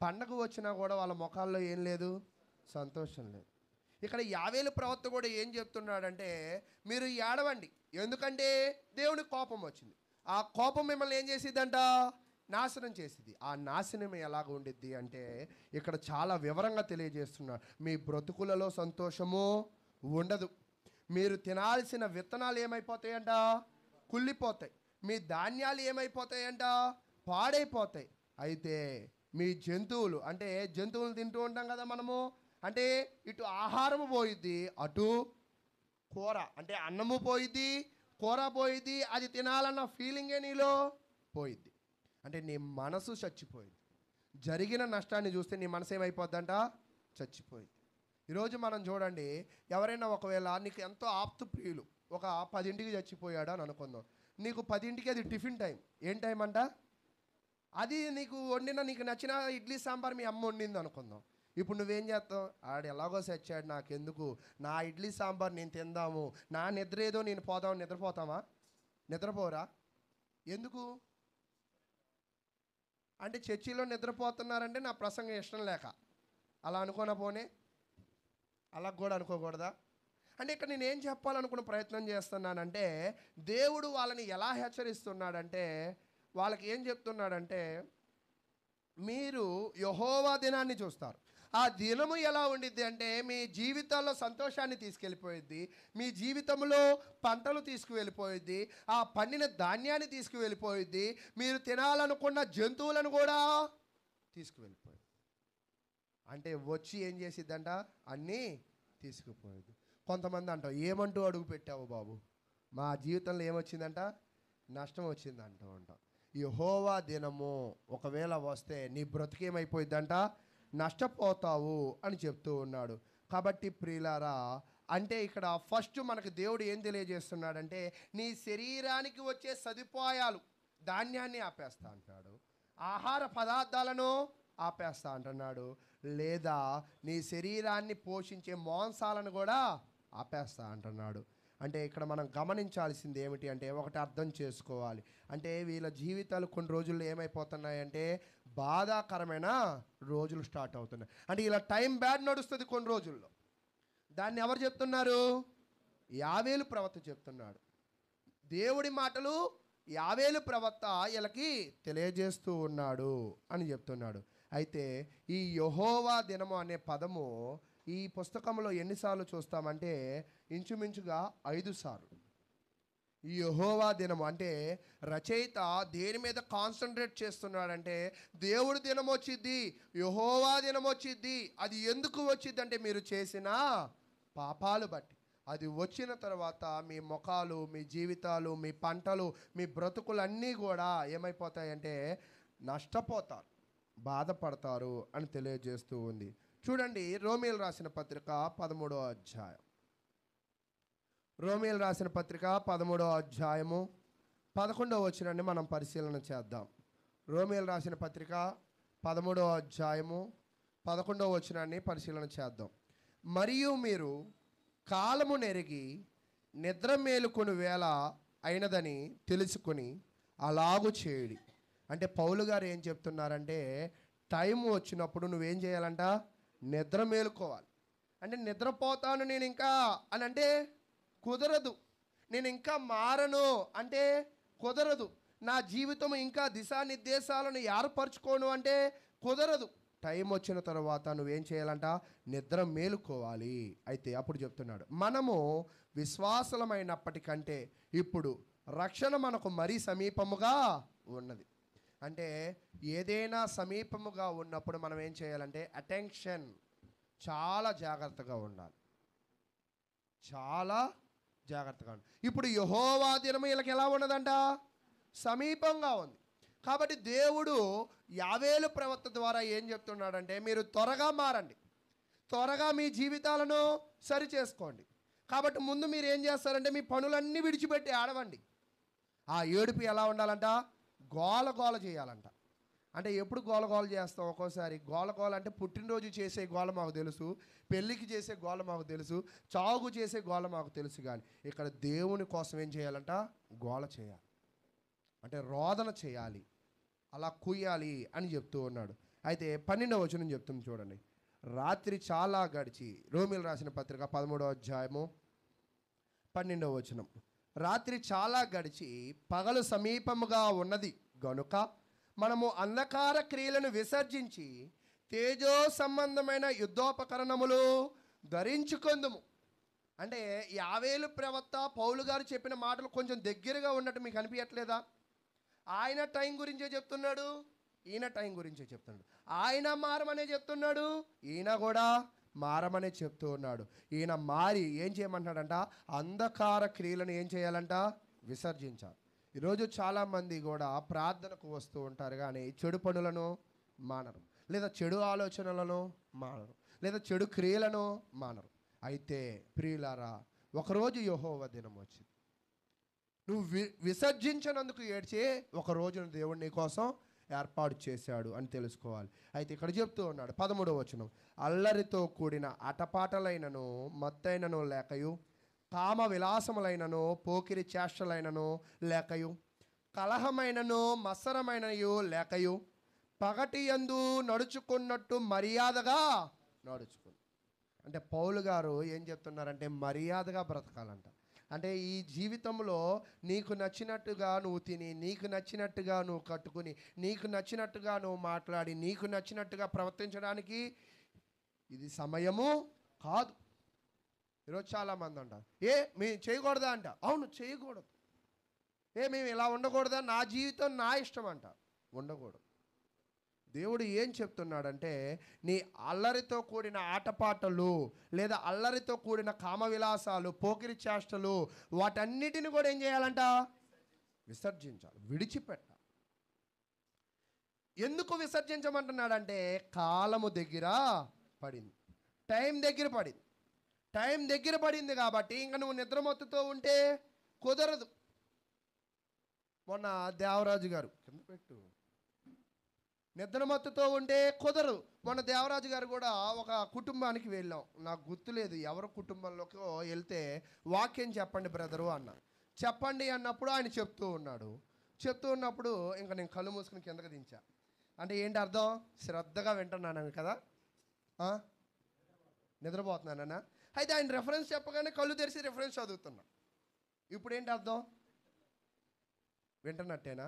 పండగ వచ్చినా కూడా వాళ్ళ ముఖాల్లో ఏం లేదు? సంతోషం లేదు. ఇక్కడ యావేలు ప్రవక్త కూడా ఏం చెప్తున్నాడంటే మీరు ఏడవండి, ఎందుకంటే దేవుని కోపం వచ్చింది. ఆ కోపం మిమ్మల్ని ఏం చేసిద్దంట? నాశనం చేసిద్ది. ఆ నాశనం ఎలాగ ఉండిద్ది అంటే ఇక్కడ చాలా వివరంగా తెలియజేస్తున్నాడు. మీ బ్రతుకులలో సంతోషము ఉండదు, మీరు తినాల్సిన విత్తనాలు ఏమైపోతాయంట? కుళ్ళిపోతాయి, మీ ధాన్యాలు ఏమైపోతాయంట? పాడైపోతాయి. అయితే మీ జంతువులు, అంటే జంతువులు తింటూ ఉంటాం కదా మనము, అంటే ఇటు ఆహారము పోయిద్ది, అటు కూర అంటే అన్నము పోయిద్ది, కూర పోయిద్ది, అది తినాలన్న ఫీలింగే నీలో పోయిద్ది. అంటే నీ మనసు చచ్చిపోయింది. జరిగిన నష్టాన్ని చూస్తే నీ మనసు ఏమైపోద్దంట? చచ్చిపోయింది. ఈరోజు మనం చూడండి, ఎవరైనా ఒకవేళ నీకు ఎంతో ఆప్తు ప్రియులు ఒక 10ంటికి చచ్చిపోయాడు అని అనుకుందాం. నీకు 10ంటికి అది టిఫిన్ టైం. ఏం టైం అంట? అది నీకు వండిన, నీకు నచ్చిన ఇడ్లీ సాంబార్ మీ అమ్మ వండింది అనుకుందాం. ఇప్పుడు నువ్వేం చేస్తావు? ఆడు ఎలాగో చచ్చాడు, నాకెందుకు, నా ఇడ్లీ సాంబార్ నేను తిందాము, నా నిద్ర ఏదో నేను పోదాము. నిద్రపోతామా? నిద్రపోరా? ఎందుకు అంటే చర్చిలో నిద్రపోతున్నారంటే నా ప్రసంగం ఇష్టం లేక అలా అనుకోనా? పోనే అలా కూడా అనుకోకూడదా? అంటే ఇక్కడ నేను ఏం చెప్పాలనుకున్న ప్రయత్నం చేస్తున్నానంటే దేవుడు వాళ్ళని ఎలా హెచ్చరిస్తున్నాడంటే వాళ్ళకి ఏం చెప్తున్నాడంటే మీరు యెహోవా దినాన్ని చూస్తారు. ఆ దినము ఎలా ఉండిద్ది అంటే మీ జీవితాల్లో సంతోషాన్ని తీసుకెళ్ళిపోయిద్ది, మీ జీవితంలో పంటలు తీసుకువెళ్ళిపోయిద్ది, ఆ పండిన ధాన్యాన్ని తీసుకువెళ్ళిపోయిద్ది, మీరు తినాలనుకున్న జంతువులను కూడా తీసుకువెళ్ళిపోయింది. అంటే వచ్చి ఏం చేసిద్దంట? అన్నీ తీసుకుపోయింది. కొంతమంది అంటావు, ఏమంటూ అడుగు పెట్టావు బాబు, మా జీవితంలో ఏమొచ్చిందంట? నష్టం వచ్చిందంట ఉంటాం. యెహోవా దినము ఒకవేళ వస్తే నీ బ్రతికేమైపోయిద్దంట? నష్టపోతావు అని చెప్తూ ఉన్నాడు. కాబట్టి ప్రియులారా, అంటే ఇక్కడ ఫస్ట్ మనకు దేవుడు ఏం తెలియజేస్తున్నాడంటే నీ శరీరానికి వచ్చే సదుపాయాలు, ధాన్యాన్ని ఆపేస్తా అంటాడు, ఆహార పదార్థాలను ఆపేస్తా అంటున్నాడు, లేదా నీ శరీరాన్ని పోషించే మాంసాలను కూడా ఆపేస్తా అంటున్నాడు. అంటే ఇక్కడ మనం గమనించాల్సింది ఏమిటి అంటే ఒకటి అర్థం చేసుకోవాలి. అంటే వీళ్ళ జీవితాలు కొన్ని రోజుల్లో ఏమైపోతున్నాయంటే బాధాకరమైన రోజులు స్టార్ట్ అవుతున్నాయి. అంటే ఇలా టైం బ్యాడ్ నడుస్తుంది కొన్ని రోజుల్లో. దాన్ని ఎవరు చెప్తున్నారు? యావేలు ప్రవక్త చెప్తున్నాడు. దేవుడి మాటలు యావేలు ప్రవక్త వీళ్ళకి తెలియజేస్తూ ఉన్నాడు అని చెప్తున్నాడు. అయితే ఈ యెహోవా దినము అనే పదము ఈ పుస్తకంలో ఎన్నిసార్లు చూస్తామంటే ఇంచుమించుగా 5 సార్లు. ఈ యెహోవా దినము అంటే రచయిత దేని మీద కాన్సన్ట్రేట్ చేస్తున్నాడంటే దేవుడి దినం వచ్చిద్ది, యెహోవా దినం వచ్చిద్ది. అది ఎందుకు వచ్చిద్ది అంటే మీరు చేసిన పాపాలు బట్టి. అది వచ్చిన తర్వాత మీ ముఖాలు, మీ జీవితాలు, మీ పంటలు, మీ బ్రతుకులన్నీ కూడా ఏమైపోతాయంటే నష్టపోతారు, బాధపడతారు అని తెలియజేస్తూ ఉంది. చూడండి, రోమీయులు రాసిన పత్రిక 13వ అధ్యాయం. రోమీయులు రాసిన పత్రిక 13వ అధ్యాయము 11వ వచనాన్ని మనం పరిశీలన చేద్దాం. రోమీయులు రాసిన పత్రిక 13వ అధ్యాయము 11వ వచనాన్ని పరిశీలన చేద్దాం. మరియు మీరు కాలము నెరిగి నిద్ర మేలుకొని వేళ అయినదని తెలుసుకొని అలాగూ చేయుడి. అంటే పౌలు గారు ఏం చెప్తున్నారంటే, టైం వచ్చినప్పుడు నువ్వేం చేయాలంట? నిద్ర మేలుకోవాలి. అంటే నిద్రపోతాను నేను ఇంకా అని అంటే కుదరదు. నేను ఇంకా మారను అంటే కుదరదు. నా జీవితం ఇంకా దిశానిర్దేశాలను ఏర్పరచుకోను అంటే కుదరదు. టైం వచ్చిన తర్వాత నువ్వేం చేయాలంట? నిద్ర మేలుకోవాలి. అయితే అప్పుడు చెప్తున్నాడు, మనము విశ్వాసులమైనప్పటికంటే ఇప్పుడు రక్షణ మనకు మరీ సమీపముగా ఉన్నది. అంటే ఏదైనా సమీపముగా ఉన్నప్పుడు మనం ఏం చేయాలంటే అటెన్షన్, చాలా జాగ్రత్తగా ఉండాలి. చాలా జాగ్రత్తగా ఉండాలి. ఇప్పుడు యెహోవా దినము వీళ్ళకి ఎలా ఉన్నదంట? సమీపంగా ఉంది. కాబట్టి దేవుడు యావేలు ప్రవక్త ద్వారా ఏం చెప్తున్నాడంటే, మీరు త్వరగా మారండి, త్వరగా మీ జీవితాలను సరి చేసుకోండి. కాబట్టి ముందు మీరు ఏం చేస్తారంటే మీ పనులన్నీ విడిచిపెట్టి ఆడవండి. ఆ ఏడుపు ఎలా ఉండాలంట? గోల గోల చేయాలంట. అంటే ఎప్పుడు గోల గోల చేస్తాం? ఒక్కోసారి గోల గోల అంటే పుట్టినరోజు చేసే గోల మాకు తెలుసు, పెళ్ళికి చేసే గోల మాకు తెలుసు, చావుకు చేసే గోల మాకు తెలుసు. కానీ ఇక్కడ దేవుని కోసం ఏం చేయాలంట? గోల చేయాలి. అంటే రోదన చేయాలి, అలా కుయ్యాలి అని చెప్తూ ఉన్నాడు. అయితే 12వ వచనం చెప్తుంది చూడండి. రాత్రి చాలా గడిచి, రోమీలు రాసిన పత్రిక 13వ అధ్యాయము 12వ వచనం. రాత్రి చాలా గడిచి పగలు సమీపముగా ఉన్నది గనుక మనము అంధకార క్రియలను విసర్జించి తేజో సంబంధమైన యుద్ధోపకరణములు ధరించుకొందుము. అంటే యావేలు ప్రవక్త పౌలు గారు చెప్పిన మాటలు కొంచెం దగ్గరగా ఉన్నట్టు మీకు అనిపించట్లేదా? ఆయన టైం గురించే చెప్తున్నాడు, ఈయన టైం గురించే చెప్తున్నాడు. ఆయన మారమనే చెప్తున్నాడు, ఈయన కూడా మారమనే చెప్తూ ఉన్నాడు. ఈయన మారి ఏం చేయమంటున్నాడంట? అంధకార క్రియలను ఏం చేయాలంట? విసర్జించాలి. ఈరోజు చాలామంది కూడా ప్రార్థనకు వస్తూ ఉంటారు కానీ చెడు పనులను మానరు, లేదా చెడు ఆలోచనలను మానరు, లేదా చెడు క్రియలను మానరు. అయితే ప్రియులారా, ఒకరోజు యెహోవా దినం వచ్చింది. నువ్వు విసర్జించినందుకు ఏడ్చే ఒక రోజును దేవుడు నీ కోసం ఏర్పాటు చేశాడు అని తెలుసుకోవాలి. అయితే ఇక్కడ చెప్తూ ఉన్నాడు 13వ వచనం. అల్లరితో కూడిన అటపాటలైనను మత్తైనను లేకయు, కామ విలాసములైనను పోకిరి చేష్టలైనను లేకయు, కలహమైనను మత్సరమైనయు లేకయు, పగటి యందు నడుచుకున్నట్టు మర్యాదగా నడుచుకుని. అంటే పౌలు గారు ఏం చెప్తున్నారంటే మర్యాదగా బ్రతకాలంట. అంటే ఈ జీవితంలో నీకు నచ్చినట్టుగా నువ్వు తిని, నీకు నచ్చినట్టుగా నువ్వు కట్టుకుని, నీకు నచ్చినట్టుగా నువ్వు మాట్లాడి, నీకు నచ్చినట్టుగా ప్రవర్తించడానికి ఇది సమయము కాదు. ఈరోజు చాలామంది అంటారు, మేము చేయకూడదా అంట. అవును, చేయకూడదు. మేము ఇలా ఉండకూడదా? నా జీవితం నా ఇష్టం అంట. ఉండకూడదు. దేవుడు ఏం చెప్తున్నాడంటే, నీ అల్లరితో కూడిన ఆటపాటలు, లేదా అల్లరితో కూడిన కామ విలాసాలు, పోకిరి చేష్టలు, వాటన్నిటిని కూడా ఏం చేయాలంట? విసర్జించాలి, విడిచిపెట్టాలి. ఎందుకు విసర్జించమంటున్నాడంటే, కాలము దగ్గర పడింది, టైం దగ్గర పడింది. టైం దగ్గర పడింది కాబట్టి ఇంకా నువ్వు నిద్రమత్తుతో ఉంటే కుదరదు. మొన్న దేవరాజు గారు కింద పెట్టు నిద్రమత్తుతో ఉంటే కుదరదు. మొన్న దేవరాజు గారు కూడా ఒక కుటుంబానికి వెళ్ళాం, నాకు గుర్తులేదు ఎవరి కుటుంబంలోకి వెళ్తే, వాక్యం చెప్పండి బ్రదరు అన్న. చెప్పండి అన్నప్పుడు ఆయన చెప్తూ ఉన్నప్పుడు ఇంకా నేను కళ్ళు మూసుకుని కిందకి దించా. అంటే ఏంటి అర్థం? శ్రద్ధగా వింటున్నాను కదా, నిద్రపోతున్నానన్నా. అయితే ఆయన రెఫరెన్స్ చెప్పగానే కళ్ళు తెరిచి రెఫరెన్స్ చదువుతున్నా. ఇప్పుడు ఏంటి అర్థం? వింటున్నట్టేనా?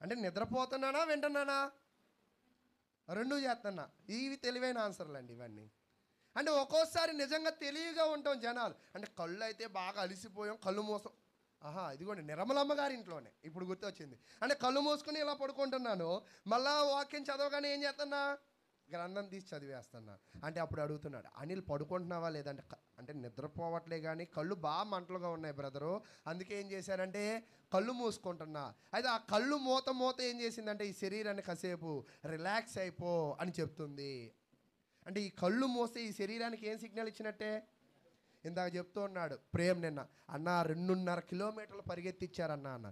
అంటే నిద్రపోతున్నానా వింటున్నానా? రెండూ చేస్తున్నా. ఇవి తెలివైన ఆన్సర్లు అండి ఇవన్నీ. అంటే ఒక్కోసారి నిజంగా తెలివిగా ఉంటాం జనాలు. అంటే కళ్ళు అయితే బాగా అలిసిపోయాం, కళ్ళు మూసం. ఇదిగోండి నిర్మలమ్మ గారి ఇంట్లోనే ఇప్పుడు గుర్తొచ్చింది. అంటే కళ్ళు మూసుకుని ఇలా పడుకుంటున్నాను, మళ్ళా వాక్యం చదవగానే ఏం చేస్తున్నా? గ్రంథం తీసి చదివేస్తున్నా. అంటే అప్పుడు అడుగుతున్నాడు, అనిల్ పడుకుంటున్నావా లేదంటే? అంటే నిద్రపోవట్లే కానీ కళ్ళు బాగా మంటలుగా ఉన్నాయి బ్రదరు, అందుకే ఏం చేశానంటే కళ్ళు మూసుకుంటున్నా. అయితే ఆ కళ్ళు మూత ఏం చేసిందంటే ఈ శరీరాన్ని కాసేపు రిలాక్స్ అయిపో అని చెప్తుంది. అంటే ఈ కళ్ళు మూస్తే ఈ శరీరానికి ఏం సిగ్నల్ ఇచ్చినట్టే? ఇందాక చెప్తూ ఉన్నాడు ప్రేమ్ నిన్న, అన్న 2.5 కిలోమీటర్లు పరిగెత్తిచ్చారన్నా అన్న.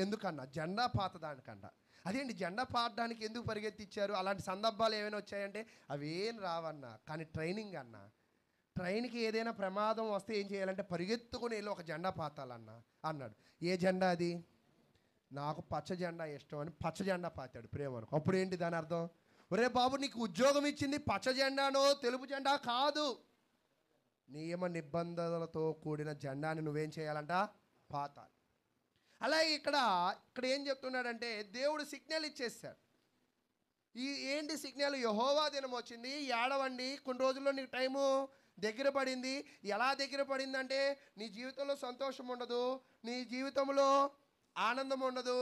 ఎందుకన్నా? జెండా పాతదానికంట. అదేంటి జెండా పాడడానికి ఎందుకు పరిగెత్తిచ్చారు? అలాంటి సందర్భాలు ఏమైనా వచ్చాయంటే అవేం రావన్నా, కానీ ట్రైనింగ్ అన్న. ట్రైన్కి ఏదైనా ప్రమాదం వస్తే ఏం చేయాలంటే పరిగెత్తుకుని వెళ్ళి ఒక జెండా పాతాలన్న అన్నాడు. ఏ జెండా అది? నాకు పచ్చ జెండా ఇష్టం అని పచ్చ జెండా పాతాడు ప్రేమను. అప్పుడు ఏంటి దాని అర్థం? ఒరే బాబు, నీకు ఉద్యోగం ఇచ్చింది పచ్చ జెండానో తెలుపు జెండా కాదు, నియమ నిబంధనలతో కూడిన జెండాని నువ్వేం చేయాలంట? పాతాలి. అలాగే ఇక్కడ ఏం చెప్తున్నాడంటే దేవుడు సిగ్నల్ ఇచ్చేసాడు. ఏంటి సిగ్నల్? యెహోవా దినం వచ్చింది, ఏడవండి, కొన్ని రోజుల్లో నీకు టైము దగ్గర పడింది. ఎలా దగ్గర పడిందంటే నీ జీవితంలో సంతోషం ఉండదు, నీ జీవితంలో ఆనందం ఉండదు,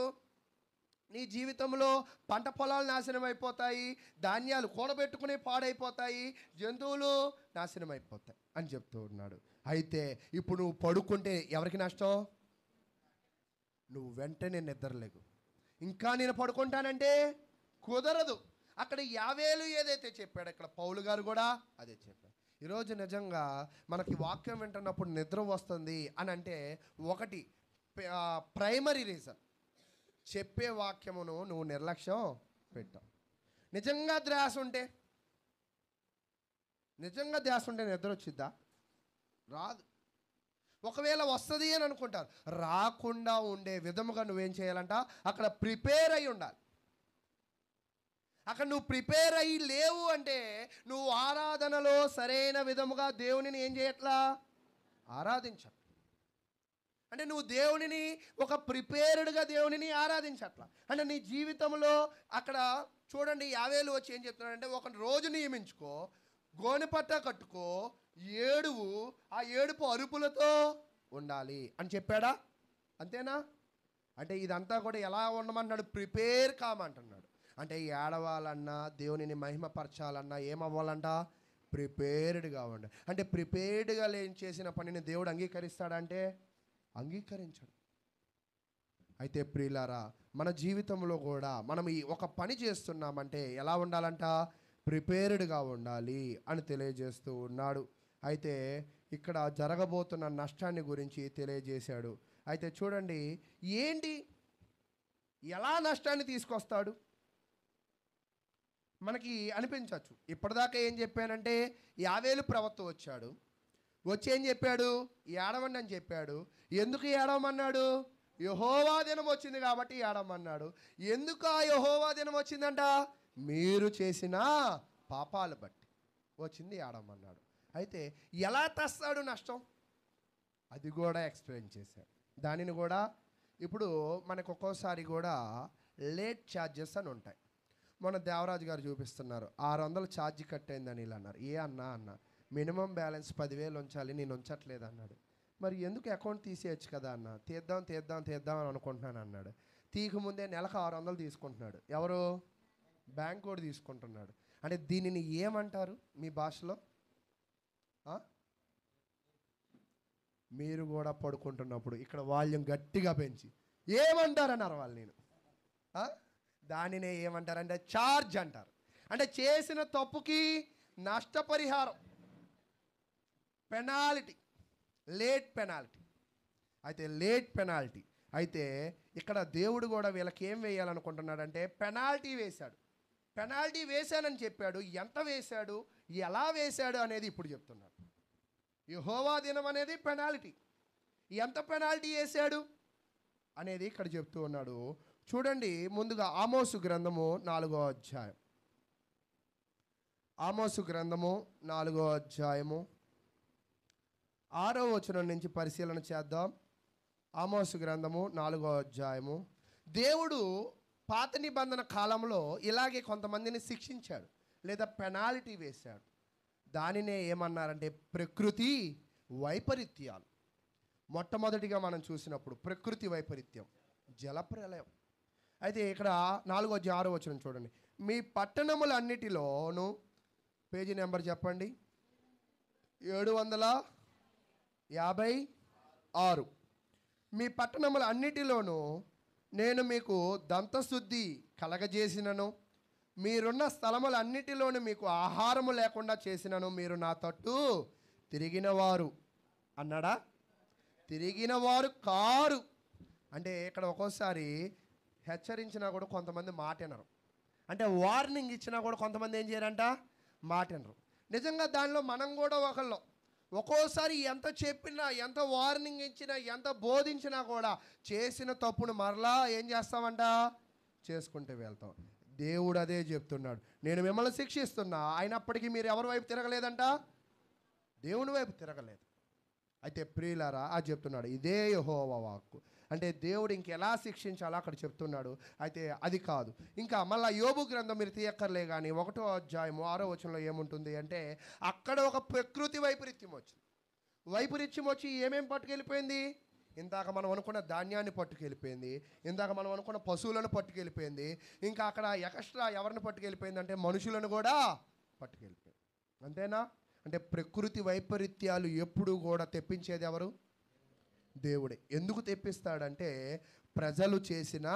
నీ జీవితంలో పంట పొలాలు నాశనం అయిపోతాయి, ధాన్యాలు కూడబెట్టుకుని పాడైపోతాయి, జంతువులు నాశనం అయిపోతాయి అని చెప్తూ ఉన్నాడు. అయితే ఇప్పుడు నువ్వు పడుకుంటే ఎవరికి నష్టం? నువ్వు వెంటనే నిద్రలేగు. ఇంకా నేను పడుకుంటానంటే కుదరదు. అక్కడ యావేలు ఏదైతే చెప్పాడు, ఇక్కడ పౌలు గారు కూడా అదే చెప్పాడు. ఈరోజు నిజంగా మనకి వాక్యం వింటున్నప్పుడు నిద్ర వస్తుంది అని అంటే ఒకటి ప్రైమరీ రీజన్, చెప్పే వాక్యమును నువ్వు నిర్లక్ష్యం పెట్టావు. నిజంగా ధ్యాస ఉంటే నిద్ర వచ్చిద్దా? రాదు. ఒకవేళ వస్తుంది అని అనుకుంటారు, రాకుండా ఉండే విధముగా నువ్వేం చేయాలంట? అక్కడ ప్రిపేర్ అయి ఉండాలి. అక్కడ నువ్వు ప్రిపేర్ అయ్యి లేవు అంటే నువ్వు ఆరాధనలో సరైన విధముగా దేవునిని ఏం చేయట్లా? ఆరాధించట్లా. అంటే నువ్వు దేవునిని ఒక ప్రిపేర్డ్గా దేవునిని ఆరాధించట్లా. అంటే నీ జీవితంలో అక్కడ చూడండి, యావేలు వచ్చి ఏం చెప్తున్నాడంటే ఒక రోజు నియమించుకో, గోనెపట్ట కట్టుకో, ఏడువు, ఆ ఏడుపు అరుపులతో ఉండాలి అని చెప్పాడా? అంతేనా? అంటే ఇదంతా కూడా ఎలా ఉండమన్నాడు? ప్రిపేర్ కామంటున్నాడు. అంటే ఏడవాలన్నా దేవునిని మహిమపరచాలన్నా ఏమవ్వాలంట? ప్రిపేర్డ్గా ఉండాలి. అంటే ప్రిపేర్డ్గా చేసిన పనిని దేవుడు అంగీకరిస్తాడంటే అంగీకరించడు. అయితే ప్రియులారా, మన జీవితంలో కూడా మనం ఈ ఒక పని చేస్తున్నామంటే ఎలా ఉండాలంట? ప్రిపేర్డ్గా ఉండాలి అని తెలియజేస్తూ ఉన్నాడు. అయితే ఇక్కడ జరగబోతున్న నష్టాన్ని గురించి తెలియజేశాడు. అయితే చూడండి, ఏంటి, ఎలా నష్టాన్ని తీసుకొస్తాడు? మనకి అనిపించవచ్చు. ఇప్పటిదాకా ఏం చెప్పానంటే యావేలు ప్రవక్త వచ్చాడు, వచ్చి ఏం చెప్పాడు? ఏడవండి అని చెప్పాడు. ఎందుకు ఏడవమన్నాడు? యెహోవా దినం వచ్చింది కాబట్టి ఏడవమన్నాడు. ఎందుకు ఆ యెహోవా దినం వచ్చిందంట? మీరు చేసిన పాపాలు బట్టి వచ్చింది ఏడవమన్నాడు. అయితే ఎలా తెస్తాడు నష్టం? అది కూడా ఎక్స్ప్లెయిన్ చేశాడు. దానిని కూడా ఇప్పుడు మనకు ఒక్కోసారి కూడా లేట్ ఛార్జెస్ అని ఉంటాయి. మొన్న దేవరాజు గారు చూపిస్తున్నారు, 600 ఛార్జీ కట్టయిందని ఇలా అన్నారు. ఏ అన్న మినిమం బ్యాలెన్స్ 10,000 ఉంచాలి, నేను ఉంచట్లేదు అన్నాడు. మరి ఎందుకు అకౌంట్ తీసేయచ్చు కదా అన్న. తీద్దాం అని అనుకుంటున్నాను అన్నాడు. తీయక ముందే నెలకు 600 తీసుకుంటున్నాడు. ఎవరు? బ్యాంక్ కూడా తీసుకుంటున్నాడు. అంటే దీనిని ఏమంటారు మీ భాషలో? మీరు కూడా పడుకుంటున్నప్పుడు ఇక్కడ వాల్యూమ్ గట్టిగా పెంచి ఏమంటారన్నారు వాళ్ళు. నేను దానినే ఏమంటారంటే ఛార్జ్ అంటారు. అంటే చేసిన తప్పుకి నష్టపరిహారం, పెనాల్టీ, లేట్ పెనాల్టీ. అయితే లేట్ పెనాల్టీ. అయితే ఇక్కడ దేవుడు కూడా వీళ్ళకి ఏం వేయాలనుకుంటున్నాడంటే పెనాల్టీ వేశాడు. పెనాల్టీ వేశానని చెప్పాడు. ఎంత వేశాడు, ఎలా వేశాడు అనేది ఇప్పుడు చెప్తున్నాడు. యెహోవా దినం అనేది పెనాల్టీ. ఎంత పెనాల్టీ వేశాడు అనేది ఇక్కడ చెప్తూ ఉన్నాడు. చూడండి, ముందుగా ఆమోసు గ్రంథము 4వ అధ్యాయం. ఆమోసు గ్రంథము 4వ అధ్యాయము 6వ వచనం నుంచి పరిశీలన చేద్దాం. ఆమోసు గ్రంథము 4వ అధ్యాయము. దేవుడు పాత నిబంధన కాలంలో ఇలాగే కొంతమందిని శిక్షించాడు లేదా పెనాల్టీ వేశాడు. దానినే ఏమన్నారంటే ప్రకృతి వైపరీత్యాలు. మొట్టమొదటిగా మనం చూసినప్పుడు ప్రకృతి వైపరీత్యం జలప్రలయం. అయితే ఇక్కడ 4వ అధ్యాయం 6వ వచనం చూడండి. మీ పట్టణములన్నిటిలోను, పేజీ నెంబర్ చెప్పండి, 756. మీ పట్టణముల అన్నిటిలోనూ నేను మీకు దంతశుద్ధి కలగజేసినను, మీరున్న స్థలములన్నిటిలోనూ మీకు ఆహారము లేకుండా చేసినను, మీరు నా తట్టు తిరిగినవారు అన్నాడా? తిరిగినవారు కారు. అంటే ఇక్కడ ఒక్కోసారి హెచ్చరించినా కూడా కొంతమంది మాట వినరు. అంటే వార్నింగ్ ఇచ్చినా కూడా కొంతమంది ఏం చేయరంట? మాట వినరు. నిజంగా దానిలో మనం కూడా ఒకళ్ళం. ఒక్కోసారి ఎంత చెప్పినా, ఎంత వార్నింగ్ ఇచ్చినా, ఎంత బోధించినా కూడా చేసిన తప్పును మరలా ఏం చేస్తామంట? చేసుకుంటూ వెళ్తాం. దేవుడు అదే చెప్తున్నాడు, నేను మిమ్మల్ని శిక్షిస్తున్నా, అయినప్పటికీ మీరు ఎవరి వైపు తిరగలేదంట? దేవుని వైపు తిరగలేదు. అయితే ప్రియులారా, అది చెప్తున్నాడు, ఇదే యెహోవా వాక్కు. అంటే దేవుడు ఇంకెలా శిక్షించాలో అక్కడ చెప్తున్నాడు. అయితే అది కాదు, ఇంకా మళ్ళీ యోబు గ్రంథం మీరు తీయక్కర్లే కానీ 1వ అధ్యాయం 6వ వచనంలో ఏముంటుంది అంటే, అక్కడ ఒక ప్రకృతి వైపరీత్యం వచ్చింది. వైపరీత్యం వచ్చి ఏమేం పట్టుకెళ్ళిపోయింది? ఇందాక మనం అనుకున్న ధాన్యాన్ని పట్టుకెళ్ళిపోయింది, ఇందాక మనం అనుకున్న పశువులను పట్టుకెళ్ళిపోయింది, ఇంకా అక్కడ ఎక్స్ట్రా ఎవరిని పట్టుకెళ్ళిపోయింది అంటే మనుషులను కూడా పట్టుకెళ్ళిపోయింది. అంతేనా? అంటే ప్రకృతి వైపరీత్యాలు ఎప్పుడు కూడా తెప్పించేది ఎవరు? దేవుడే. ఎందుకు తెప్పిస్తాడంటే ప్రజలు చేసిన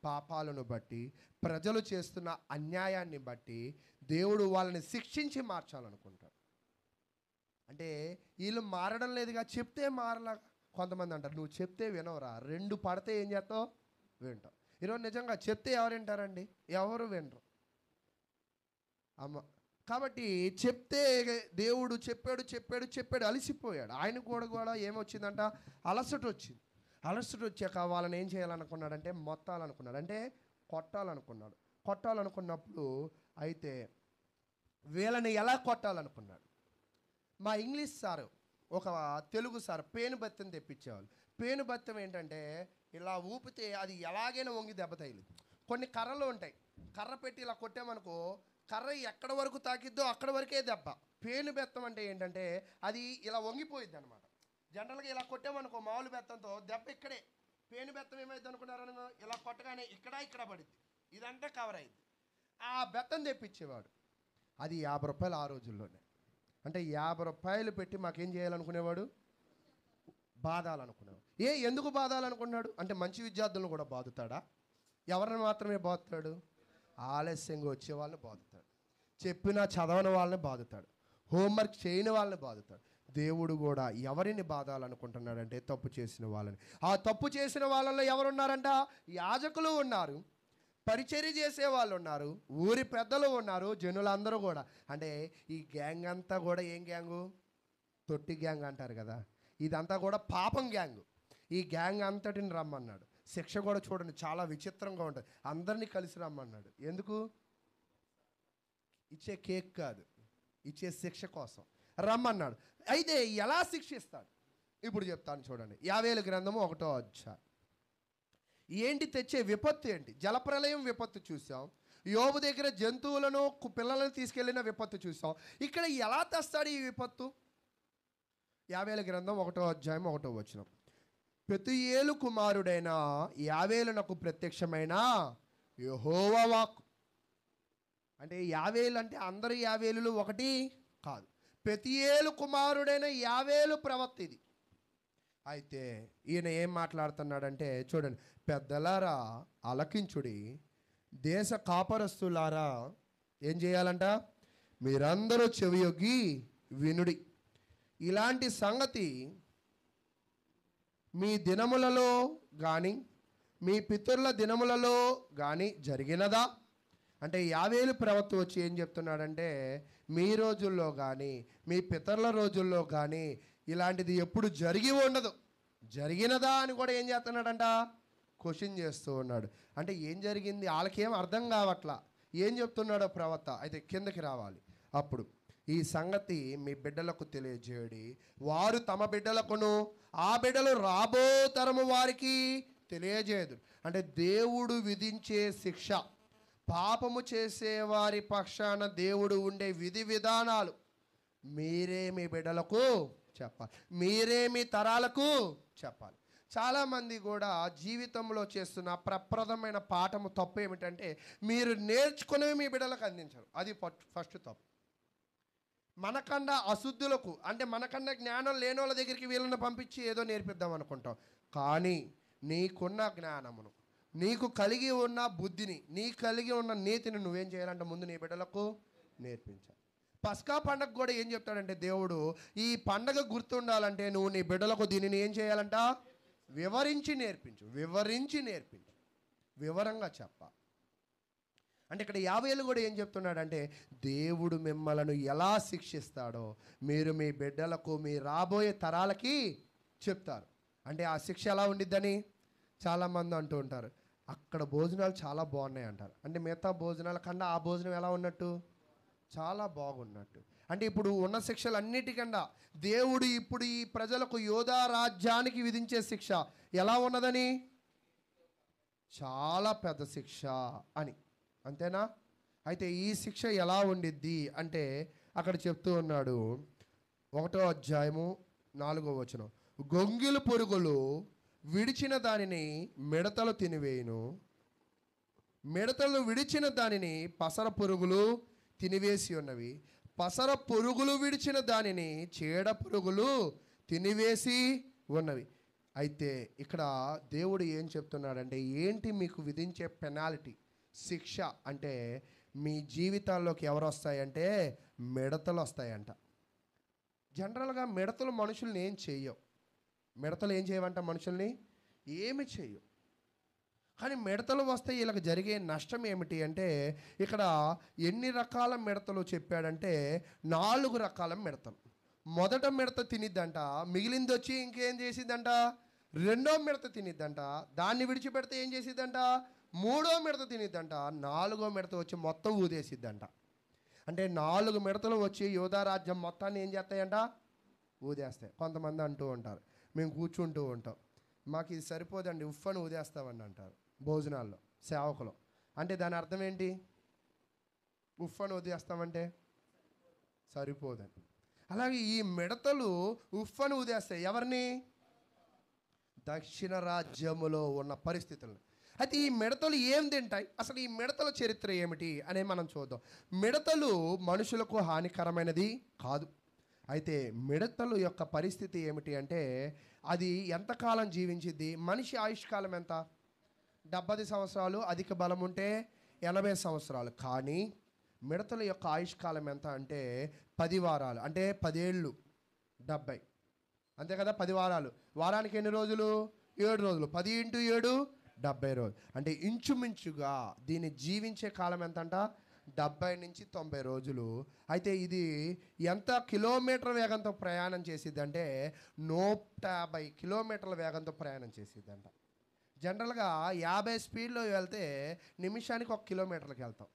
పాపాలను బట్టి, ప్రజలు చేస్తున్న అన్యాయాన్ని బట్టి దేవుడు వాళ్ళని శిక్షించి మార్చాలనుకుంటాడు. అంటే వీళ్ళు మారడం లేదుగా, చెప్తే మారలా. కొంతమంది అంటారు, నువ్వు చెప్తే వినవరా, 2 పడితే ఏం చేస్తావు? వింటావు. ఈరోజు నిజంగా చెప్తే ఎవరు వింటారండి? ఎవరు వినరు. అమ్మ కాబట్టి చెప్తే దేవుడు చెప్పాడు చెప్పాడు చెప్పాడు అలసిపోయాడు. ఆయన కూడా ఏమొచ్చిందంట? అలసట వచ్చింది. అలసట వచ్చాక వాళ్ళని ఏం చేయాలనుకున్నాడంటే మొత్తాలనుకున్నాడు, అంటే కొట్టాలనుకున్నాడు. కొట్టాలనుకున్నప్పుడు అయితే వీళ్ళని ఎలా కొట్టాలనుకున్నాడు? మా ఇంగ్లీష్ సారు, ఒక తెలుగు సార్ పేనుబత్తం తెప్పించేవాళ్ళు. పేనుబత్తం ఏంటంటే ఇలా ఊపితే అది ఎలాగైనా వంగి దెబ్బ తగిలింది. కొన్ని కర్రలు ఉంటాయి, కర్ర పెట్టి ఇలా కొట్టామనుకో, కర్ర ఎక్కడ వరకు తాకిద్దో అక్కడ వరకే దెబ్బ. పేను బెత్తం అంటే ఏంటంటే అది ఇలా వంగిపోయిద్ది అనమాట. జనరల్గా ఇలా కొట్టామనుకో మామూలు బెత్తంతో దెబ్బ ఇక్కడే. పేను బెత్తం ఏమైంది అనుకున్నారనుకో, ఇలా కొట్టగానే ఇక్కడ పడిద్ది, ఇదంతా కవర్ అయింది. ఆ బెత్తం తెప్పించేవాడు. అది 50 రూపాయలు ఆ రోజుల్లోనే. అంటే 50 రూపాయలు పెట్టి మాకేం చేయాలనుకునేవాడు? బాధాలనుకునేవాడు. ఎందుకు బాధాలనుకున్నాడు అంటే మంచి విద్యార్థులను కూడా బాదుతాడా? ఎవరిని మాత్రమే బాదుతాడు? ఆలస్యంగా వచ్చే వాళ్ళని బాదుతాడు, చెప్పినా చదవని వాళ్ళని బాదుతాడు, హోంవర్క్ చేయని వాళ్ళని బాదుతాడు. దేవుడు కూడా ఎవరిని బాధాలనుకుంటున్నాడంటే తప్పు చేసిన వాళ్ళని. ఆ తప్పు చేసిన వాళ్ళలో ఎవరున్నారంట? యాజకులు ఉన్నారు, పరిచర్య చేసే వాళ్ళు ఉన్నారు, ఊరి పెద్దలు ఉన్నారు, జనులందరూ కూడా. అంటే ఈ గ్యాంగ్ అంతా కూడా ఏం గ్యాంగు? తొట్టి గ్యాంగ్ అంటారు కదా, ఇదంతా కూడా పాపం గ్యాంగు. ఈ గ్యాంగ్ అంతటిని రమ్మన్నాడు. శిక్ష కూడా చూడండి చాలా విచిత్రంగా ఉంటుంది. అందరినీ కలిసి రమ్మన్నాడు. ఎందుకు? ఇచ్చే కేక్ కాదు, ఇచ్చే శిక్ష కోసం రమ్మన్నాడు. అయితే ఎలా శిక్షిస్తాడు ఇప్పుడు చెప్తాను చూడండి. 50 గ్రంథము 1వ అధ్యాయం. ఏంటి తెచ్చే విపత్తు ఏంటి? జలప్రలయం విపత్తు చూసాం, యోబు దగ్గర జంతువులను పిల్లలను తీసుకెళ్లిన విపత్తు చూసాం. ఇక్కడ ఎలా తెస్తాడు ఈ విపత్తు? 50 గ్రంథం 1వ అధ్యాయం 1వ వచనం. పెతుయేలు కుమారుడైన యావేలునకు ప్రత్యక్షమైన యెహోవా వాక్కు. అంటే యావేలు అంటే అందరు యావేలులు ఒకటి కాదు, పెతుయేలు కుమారుడైన యావేలు ప్రవక్త ఇది. అయితే ఈయన ఏం మాట్లాడుతున్నాడంటే చూడండి, పెద్దలారా ఆలకించుడి, దేశ కాపరస్తులారా ఏం చేయాలంట? మీరందరూ చెవియొగ్గి వినుడి. ఇలాంటి సంగతి మీ దినములలో కానీ మీ పితరుల దినములలో కానీ జరిగినదా? అంటే యావేలు ప్రవక్త వచ్చి ఏం చెప్తున్నాడంటే మీ రోజుల్లో కానీ మీ పితరుల రోజుల్లో కానీ ఇలాంటిది ఎప్పుడు జరిగి ఉండదు, జరిగినదా అని కూడా ఏం చేస్తున్నాడంట? క్వశ్చన్ చేస్తూ ఉన్నాడు. అంటే ఏం జరిగింది వాళ్ళకేం అర్థం కావట్లా, ఏం చెప్తున్నాడో ప్రవక్త. అయితే కిందకి రావాలి. అప్పుడు ఈ సంగతి మీ బిడ్డలకు తెలియజేయడి, వారు తమ బిడ్డలకును ఆ బిడ్డలు రాబో తరము వారికి తెలియజేయదు. అంటే దేవుడు విధించే శిక్ష, పాపము చేసేవారి పక్షాన దేవుడు ఉండే విధి విధానాలు మీరే మీ బిడ్డలకు చెప్పాలి, మీరే మీ తరాలకు చెప్పాలి. చాలామంది కూడా జీవితంలో చేస్తున్న ప్రప్రదమైన పాఠము తప్పు ఏమిటంటే మీరు నేర్చుకునేవి మీ బిడ్డలకు అందించరు. అది ఫస్ట్ తప్పు. మనకన్నా అశుద్ధులకు అంటే మనకన్నా జ్ఞానం లేని వాళ్ళ దగ్గరికి వీళ్ళని పంపించి ఏదో నేర్పిద్దాం అనుకుంటాం. కానీ నీకున్న జ్ఞానమును, నీకు కలిగి ఉన్న బుద్ధిని, నీకు కలిగి ఉన్న నీతిని నువ్వేం చేయాలంటే ముందు నీ బిడ్డలకు నేర్పించాలి. పస్కా పండగ కూడా ఏం చెప్తాడంటే దేవుడు, ఈ పండగ గుర్తుండాలంటే నువ్వు నీ బిడ్డలకు దీనిని ఏం చేయాలంట? వివరించి నేర్పించు, వివరించి నేర్పించు, వివరంగా చెప్పాలి. అంటే ఇక్కడ 50 కూడా ఏం చెప్తున్నాడంటే దేవుడు మిమ్మలను ఎలా శిక్షిస్తాడో మీరు మీ బిడ్డలకు మీ రాబోయే తరాలకి చెప్తారు. అంటే ఆ శిక్ష ఎలా ఉండిద్దని చాలామంది అంటూ ఉంటారు, అక్కడ భోజనాలు చాలా బాగున్నాయి అంటారు. అంటే మిగతా భోజనాల కన్నా ఆ భోజనం ఎలా ఉన్నట్టు? చాలా బాగున్నట్టు. అంటే ఇప్పుడు ఉన్న శిక్షలు అన్నిటికన్నా దేవుడు ఇప్పుడు ఈ ప్రజలకు యోధా రాజ్యానికి విధించే శిక్ష ఎలా ఉన్నదని? చాలా పెద్ద శిక్ష అని. అంతేనా? అయితే ఈ శిక్ష ఎలా ఉండిద్ది అంటే అక్కడ చెప్తూ ఉన్నాడు 1వ అధ్యాయము 4వ వచనం, గొంగిలు పురుగులు విడిచిన దానిని మిడతలు తినివేయును, మిడతలు విడిచిన దానిని పసర పురుగులు తినివేసి ఉన్నవి, పసర పురుగులు విడిచిన దానిని చీడ పురుగులు తినివేసి ఉన్నవి. అయితే ఇక్కడ దేవుడు ఏం చెప్తున్నాడంటే ఏంటి మీకు విధించే పెనాల్టీ, శిక్ష అంటే మీ జీవితాల్లోకి ఎవరు వస్తాయంటే మిడతలు వస్తాయంట. జనరల్గా మిడతలు మనుషుల్ని ఏం చేయవు. మిడతలు ఏం చేయవంట? మనుషుల్ని ఏమి చేయవు. కానీ మిడతలు వస్తే వీళ్ళకి జరిగే నష్టం ఏమిటి అంటే ఇక్కడ ఎన్ని రకాల మిడతలు చెప్పాడంటే 4 రకాల మిడతలు. మొదట మిడత తినిద్దంట, మిగిలింది వచ్చి ఇంకేం చేసిద్దంట? 2వ మిడత తినిద్దంట, దాన్ని విడిచిపెడితే ఏం చేసిద్దంట? 3వ మిడత తినిద్దంట, 4వ మిడత వచ్చి మొత్తం ఊదేసిద్దంట. అంటే 4 మిడతలు వచ్చి యోధా రాజ్యం మొత్తాన్ని ఏం చేస్తాయంట? ఊదేస్తాయి. కొంతమంది అంటూ ఉంటారు, మేము కూర్చుంటూ ఉంటాం, మాకు ఇది సరిపోదండి ఉఫ్ఫని ఊదేస్తామని అంటారు భోజనాల్లో సేవకులు. అంటే దాని అర్థం ఏంటి? ఉఫ్ఫని ఊదేస్తామంటే సరిపోదని. అలాగే ఈ మిడతలు ఉఫ్ఫని ఊదేస్తాయి ఎవరిని? దక్షిణ రాజ్యములో ఉన్న పరిస్థితులను. అయితే ఈ మిడతలు ఏం తింటాయి, అసలు ఈ మిడతల చరిత్ర ఏమిటి అనే మనం చూద్దాం. మిడతలు మనుషులకు హానికరమైనది కాదు. అయితే మిడతలు యొక్క పరిస్థితి ఏమిటి అంటే అది ఎంతకాలం జీవించిద్ది? మనిషి ఆయుష్కాలం ఎంత? 70 సంవత్సరాలు, అధిక బలం ఉంటే 80 సంవత్సరాలు. కానీ మిడతల యొక్క ఆయుష్కాలం ఎంత అంటే 10 వారాలు, అంటే 10 ఏళ్ళు 70, అంతే కదా? 10 వారాలు, వారానికి ఎన్ని రోజులు? 7 రోజులు, 10 × 7 70 రోజులు. అంటే ఇంచుమించుగా దీన్ని జీవించే కాలం ఎంత అంట? 70 నుంచి 90 రోజులు. అయితే ఇది ఎంత కిలోమీటర్ వేగంతో ప్రయాణం చేసిద్దంటే 150 కిలోమీటర్ల వేగంతో ప్రయాణం చేసిద్దంట. జనరల్గా 50 స్పీడ్లో వెళ్తే నిమిషానికి 1 కిలోమీటర్కి వెళ్తాం.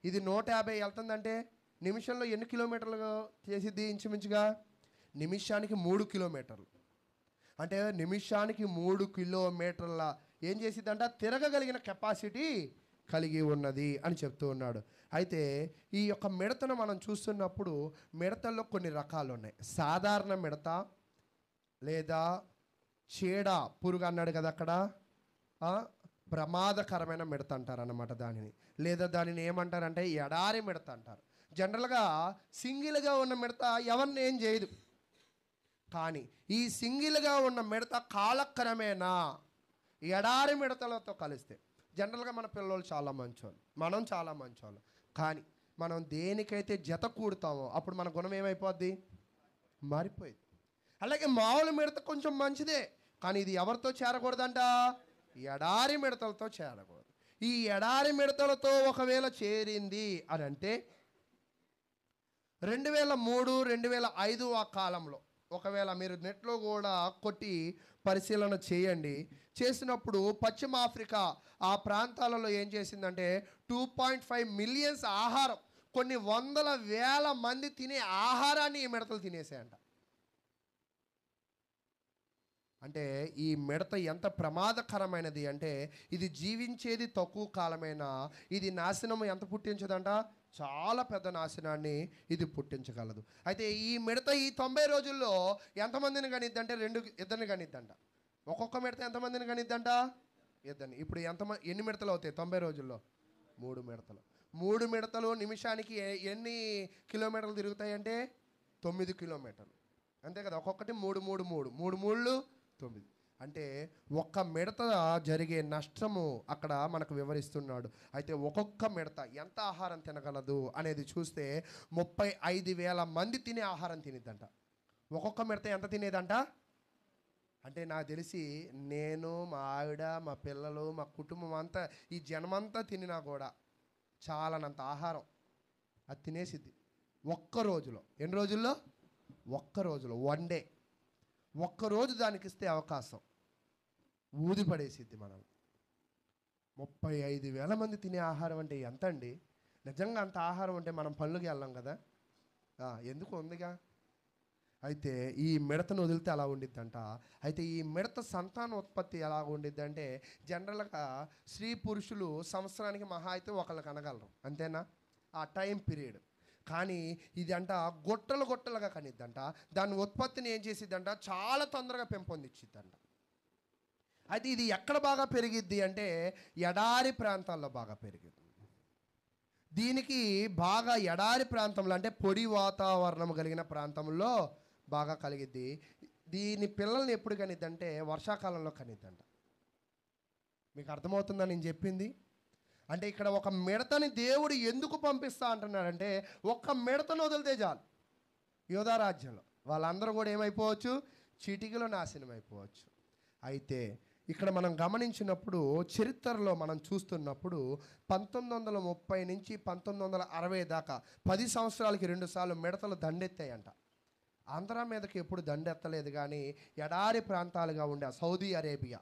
ఇది 150 వెళ్తుందంటే నిమిషంలో ఎన్ని కిలోమీటర్లు చేసిద్ది? ఇంచుమించుగా నిమిషానికి 3 కిలోమీటర్లు. అంటే నిమిషానికి 3 కిలోమీటర్ల ఏం చేసిద్దంట? తిరగగలిగిన కెపాసిటీ కలిగి ఉన్నది అని చెప్తూ ఉన్నాడు. అయితే ఈ యొక్క మిడతను మనం చూస్తున్నప్పుడు మిడతల్లో కొన్ని రకాలు ఉన్నాయి. సాధారణ మిడత లేదా చీడ పురుగు అన్నాడు కదా అక్కడ, ప్రమాదకరమైన మిడత అంటారు అన్నమాట దానిని. లేదా దానిని ఏమంటారంటే ఎడారి మిడత అంటారు. జనరల్గా సింగిల్గా ఉన్న మిడత ఎవరిని ఏం చేయదు. కానీ ఈ సింగిల్గా ఉన్న మిడత కాలక్రమేణా ఎడారి మిడతలతో కలిస్తే, జనరల్గా మన పిల్లలు చాలా మంచోళ్ళు, మనం చాలా మంచోళ్ళు, కానీ మనం దేనికైతే జత కూడతామో అప్పుడు మన గుణం ఏమైపోద్ది? మారిపోయింది. అలాగే మామూలు మిడత కొంచెం మంచిదే, కానీ ఇది ఎవరితో చేరకూడదంట? ఎడారి మిడతలతో చేరకూడదు. ఈ ఎడారి మిడతలతో ఒకవేళ చేరింది అని అంటే 2003, 2005 ఆ కాలంలో ఒకవేళ మీరు నెట్లో కూడా కొట్టి పరిశీలన చేయండి. చేసినప్పుడు పశ్చిమ ఆఫ్రికా ఆ ప్రాంతాలలో ఏం చేసిందంటే 2.5 మిలియన్స్ ఆహారం, కొన్ని వందల వేల మంది తినే ఆహారాన్ని ఈ మిడతలు తినేసాయంట. అంటే ఈ మిడత ఎంత ప్రమాదకరమైనది అంటే ఇది జీవించేది తక్కువ కాలమైనా ఇది నాశనం ఎంత పుట్టించదంట? చాలా పెద్ద నాశనాన్ని ఇది పుట్టించగలదు. అయితే ఈ మిడత ఈ 90 రోజుల్లో ఎంతమందిని కనిద్దంటే ఇద్దరిని కనిద్దంట. ఒక్కొక్క మిడత ఎంతమందిని కనిద్దంట? ఇద్దరిని. ఇప్పుడు ఎన్ని మిడతలు అవుతాయి 90 రోజుల్లో? 3 మిడతలు. 3 మిడతలు నిమిషానికి ఎన్ని కిలోమీటర్లు తిరుగుతాయంటే 9 కిలోమీటర్లు, అంతే కదా? ఒక్కొక్కటి 3 3 3 3 3 9. అంటే ఒక్క మిడత జరిగే నష్టము అక్కడ మనకు వివరిస్తున్నాడు. అయితే ఒక్కొక్క మిడత ఎంత ఆహారం తినగలదు అనేది చూస్తే 35,000 మంది తినే ఆహారం తినిద్దంట. ఒక్కొక్క మిడత ఎంత తినేదంట అంటే నాకు తెలిసి నేను, మా ఆవిడ, మా పిల్లలు, మా కుటుంబం అంతా, ఈ జనమంతా తినినా కూడా చాలనంత ఆహారం అది తినేసిద్ది ఒక్క రోజులో. ఎన్ని రోజుల్లో? ఒక్క రోజులో, 1 డే. ఒక్కరోజు దానికి ఇస్తే అవకాశం ఊది పడేసిద్ది. మనం 35,000 మంది తినే ఆహారం అంటే ఎంత అండి? నిజంగా అంత ఆహారం అంటే మనం పనులకి వెళ్ళాం కదా, ఎందుకు ఉందిగా. అయితే ఈ మిడతను వదిలితే అలా ఉండిద్దంట. అయితే ఈ మిడత సంతాన ఉత్పత్తి ఎలా ఉండిద్ది అంటే, జనరల్గా స్త్రీ పురుషులు సంవత్సరానికి మహా అయితే ఒకళ్ళకి అనగలరు, అంతేనా, ఆ టైం పీరియడ్. కానీ ఇది అంట గొట్టలు గొట్టలుగా కనిద్దంట. దాని ఉత్పత్తిని ఏం చేసిద్దంట, చాలా తొందరగా పెంపొందించిద్దంట. అయితే ఇది ఎక్కడ బాగా పెరిగిద్ది అంటే, ఎడారి ప్రాంతాల్లో బాగా పెరిగిద్ది. దీనికి బాగా ఎడారి ప్రాంతంలో అంటే పొడి వాతావరణం కలిగిన ప్రాంతంలో బాగా కలిగిద్ది. దీని పిల్లల్ని ఎప్పుడు కనిద్దంటే వర్షాకాలంలో కనిద్దంట. మీకు అర్థమవుతుందా నేను చెప్పింది? అంటే ఇక్కడ ఒక మిడతని దేవుడు ఎందుకు పంపిస్తా అంటున్నాడంటే, ఒక్క మిడతను వదిలితే చాలు యోధా రాజ్యంలో వాళ్ళందరూ కూడా ఏమైపోవచ్చు, చీటికలో నాశనం అయిపోవచ్చు. అయితే ఇక్కడ మనం గమనించినప్పుడు చరిత్రలో మనం చూస్తున్నప్పుడు 1930 నుంచి 1960 దాకా 10 సంవత్సరాలకి 2 సార్లు మిడతలు దండెత్తాయంట. ఆంధ్ర మీదకి ఎప్పుడు దండెత్తలేదు, కానీ ఎడారి ప్రాంతాలుగా ఉండే సౌదీ అరేబియా